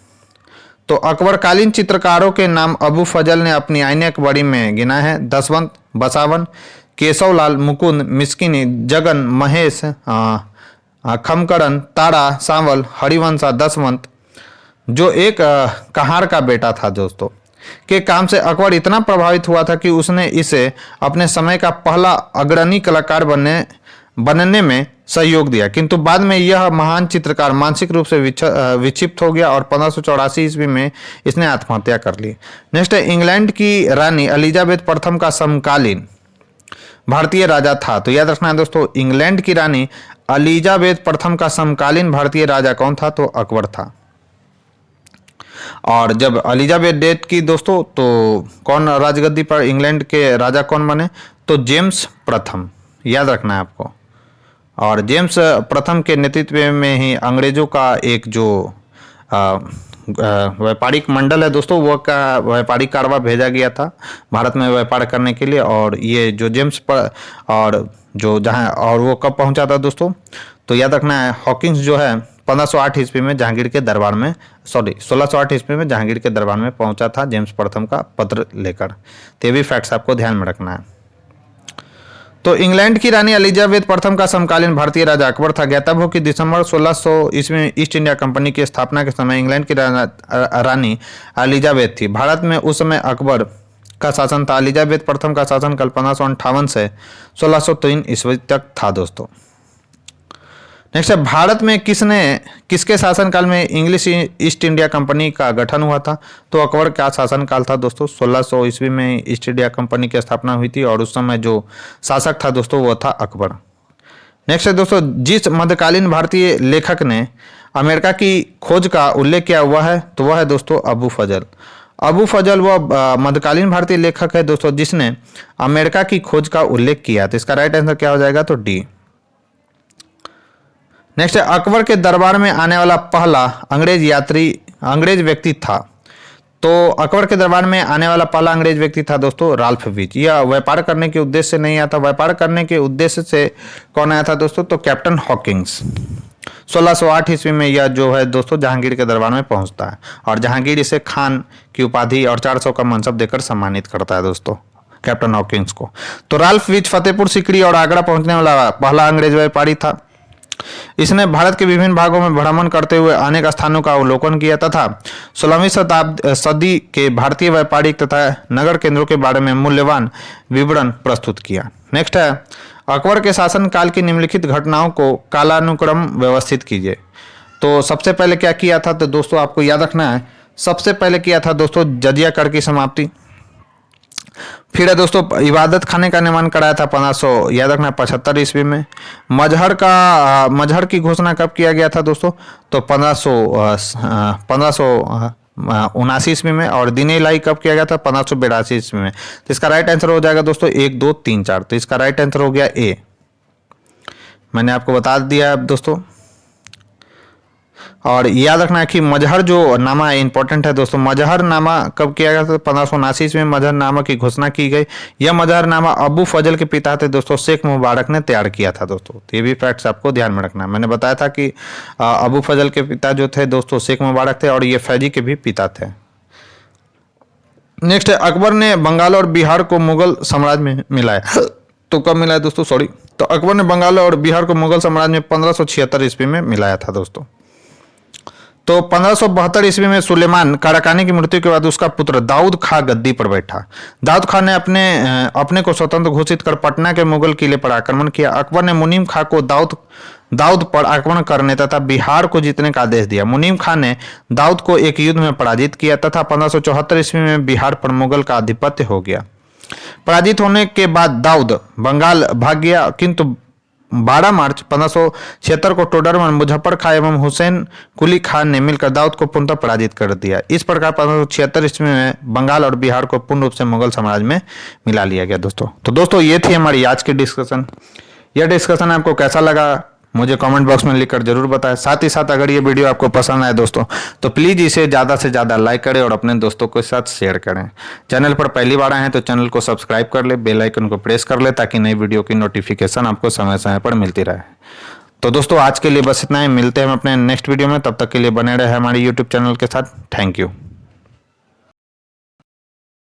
तो अकबरकालीन चित्रकारों के नाम अबू फजल ने अपनी आईने अकबरी में गिना है। दसवंत, बसावन, केशवलाल, मुकुंद, मिस्किनी, जगन, महेश, खमकरन, तारा, सांवल, हरिवंशा, दसवंत जो एक कहार का बेटा था दोस्तों, के काम से अकबर इतना प्रभावित हुआ था कि उसने इसे अपने समय का पहला अग्रणी कलाकार बनने में सहयोग दिया, किंतु बाद में यह महान चित्रकार मानसिक रूप से विक्षिप्त हो गया और 1584 ईस्वी में इसने आत्महत्या कर ली। नेक्स्ट है, इंग्लैंड की रानी एलिजाबेथ प्रथम का समकालीन भारतीय राजा था। तो याद रखना है दोस्तों, इंग्लैंड की रानी एलिजाबेथ प्रथम का समकालीन भारतीय राजा कौन था? तो अकबर था। और जब एलिजाबेथ डेथ की दोस्तों, तो कौन राजगद्दी पर इंग्लैंड के राजा कौन बने? तो जेम्स प्रथम, याद रखना है आपको। और जेम्स प्रथम के नेतृत्व में ही अंग्रेजों का एक जो व्यापारिक मंडल है दोस्तों, वो का व्यापारिक कारवा भेजा गया था भारत में व्यापार करने के लिए। और ये जो और जो जहाँ और वो कब पहुंचा था दोस्तों? तो याद रखना है, हॉकिंस जो है 1508 ईस्वी में जहांगीर के दरबार में 1608 ईस्वी में जहांगीर के दरबार में पहुंचा था जेम्स प्रथम का पत्र लेकर। तो ये भी फैक्ट्स आपको ध्यान में रखना है। तो इंग्लैंड की रानी एलिजाबेथ प्रथम का समकालीन भारतीय राजा अकबर था। ज्ञातव्य हो कि दिसंबर 1600 ईस्वी में ईस्ट इंडिया कंपनी की स्थापना के समय इंग्लैंड की रानी एलिजाबेथ थी। भारत में उस समय अकबर का शासन था। एलिजाबेथ प्रथम का शासनकाल 1558 से 1603 ईस्वी तक था दोस्तों। नेक्स्ट है, भारत में किसके शासनकाल में इंग्लिश ईस्ट इंडिया कंपनी का गठन हुआ था? तो अकबर का शासनकाल था दोस्तों। 1600 ईस्वी में ईस्ट इंडिया कंपनी की स्थापना हुई थी और उस समय जो शासक था दोस्तों वो था अकबर। नेक्स्ट है दोस्तों, जिस मध्यकालीन भारतीय लेखक ने अमेरिका की खोज का उल्लेख किया हुआ है, तो वह है दोस्तों अबू फजल। अबू फजल वह मध्यकालीन भारतीय लेखक है दोस्तों जिसने अमेरिका की खोज का उल्लेख किया। तो इसका राइट आंसर क्या हो जाएगा? तो डी। नेक्स्ट है, अकबर के दरबार में आने वाला पहला अंग्रेज व्यक्ति था। तो अकबर के दरबार में आने वाला पहला अंग्रेज व्यक्ति था दोस्तों राल्फ विच। यह व्यापार करने के उद्देश्य से नहीं आता, व्यापार करने के उद्देश्य से कौन आया था दोस्तों? तो कैप्टन हॉकिंस। 1608 ईस्वी में यह जो है दोस्तों जहांगीर के दरबार में पहुंचता है और जहांगीर इसे खान की उपाधि और 400 का मनसब देकर सम्मानित करता है दोस्तों कैप्टन हॉकिंस को। तो राल्फ विच फतेहपुर सीकरी और आगरा पहुंचने वाला पहला अंग्रेज व्यापारी था। इसने भारत के विभिन्न भागों में भ्रमण करते हुए अनेक स्थानों का अवलोकन किया तथा 16वीं सदी के भारतीय व्यापारिक तथा नगर केंद्रों के बारे में मूल्यवान विवरण प्रस्तुत किया। नेक्स्ट है, अकबर के शासनकाल की निम्नलिखित घटनाओं को कालानुक्रम व्यवस्थित कीजिए। तो सबसे पहले क्या किया था? तो दोस्तों आपको याद रखना है, सबसे पहले किया था दोस्तों जजिया कर की समाप्ति। फिर है दोस्तों इबादत खाने का निर्माण कराया था 1500 याद रखना 75 ईस्वी में। मजहर की घोषणा कब किया गया था दोस्तों? तो 1579 ईस्वी में। और दीन इलाही कब किया गया था? 1582 ईस्वी में। तो इसका राइट आंसर हो जाएगा दोस्तों 1, 2, 3, 4। तो इसका राइट आंसर हो गया ए। मैंने आपको बता दिया दोस्तों। और याद रखना है कि मजहर जो नामा इंपॉर्टेंट है दोस्तों। मजहर नामा कब किया गया था? 1579 ईस्वी में मजहर नामा की घोषणा की गई। यह मजहर नामा अबू फजल के पिता थे दोस्तों शेख मुबारक ने तैयार किया था दोस्तों। तो ये भी फैक्ट्स आपको ध्यान में रखना है। मैंने बताया था कि अबू फजल के पिता जो थे दोस्तों शेख मुबारक थे और ये फैजी के भी पिता थे। नेक्स्ट है, अकबर ने बंगाल और बिहार को मुगल साम्राज्य में मिलाया। तो कब मिलाया दोस्तों? सॉरी, तो अकबर ने बंगाल और बिहार को मुगल साम्राज्य में 1576 ईस्वी में मिलाया था दोस्तों। तो 1572 ईस्वी में सुलेमान काराकानी की मृत्यु के बाद उसका पुत्र दाऊद खां गद्दी पर बैठा। दाऊद खां ने अपने को स्वतंत्र घोषित कर पटना के मुगल किले पर आक्रमण किया। अकबर ने मुनीम खां को दाऊद पर आक्रमण करने तथा बिहार को जीतने का आदेश दिया। मुनीम खां ने दाऊद को एक युद्ध में पराजित किया तथा 1574 ईस्वी में बिहार पर मुगल का आधिपत्य हो गया। पराजित होने के बाद दाऊद बंगाल भाग गया, किंतु 12 मार्च 1576 को टोडरमल, मुजफ्फर खां एवं हुसैन कुली खान ने मिलकर दाऊद को पुनः पराजित कर दिया। इस प्रकार 1576 ईस्वी में बंगाल और बिहार को पूर्ण रूप से मुगल साम्राज्य में मिला लिया गया दोस्तों। तो दोस्तों ये थी हमारी आज की डिस्कशन। यह डिस्कशन आपको कैसा लगा मुझे कमेंट बॉक्स में लिखकर जरूर बताएं। साथ ही साथ अगर ये वीडियो आपको पसंद आए दोस्तों तो प्लीज़ इसे ज़्यादा से ज़्यादा लाइक करें और अपने दोस्तों के साथ शेयर करें। चैनल पर पहली बार आए हैं तो चैनल को सब्सक्राइब कर ले, बेल आइकन को प्रेस कर ले ताकि नई वीडियो की नोटिफिकेशन आपको समय समय पर मिलती रहे। तो दोस्तों आज के लिए बस इतना ही, मिलते हैं हम अपने नेक्स्ट वीडियो में। तब तक के लिए बने रहे हमारे यूट्यूब चैनल के साथ। Thank you.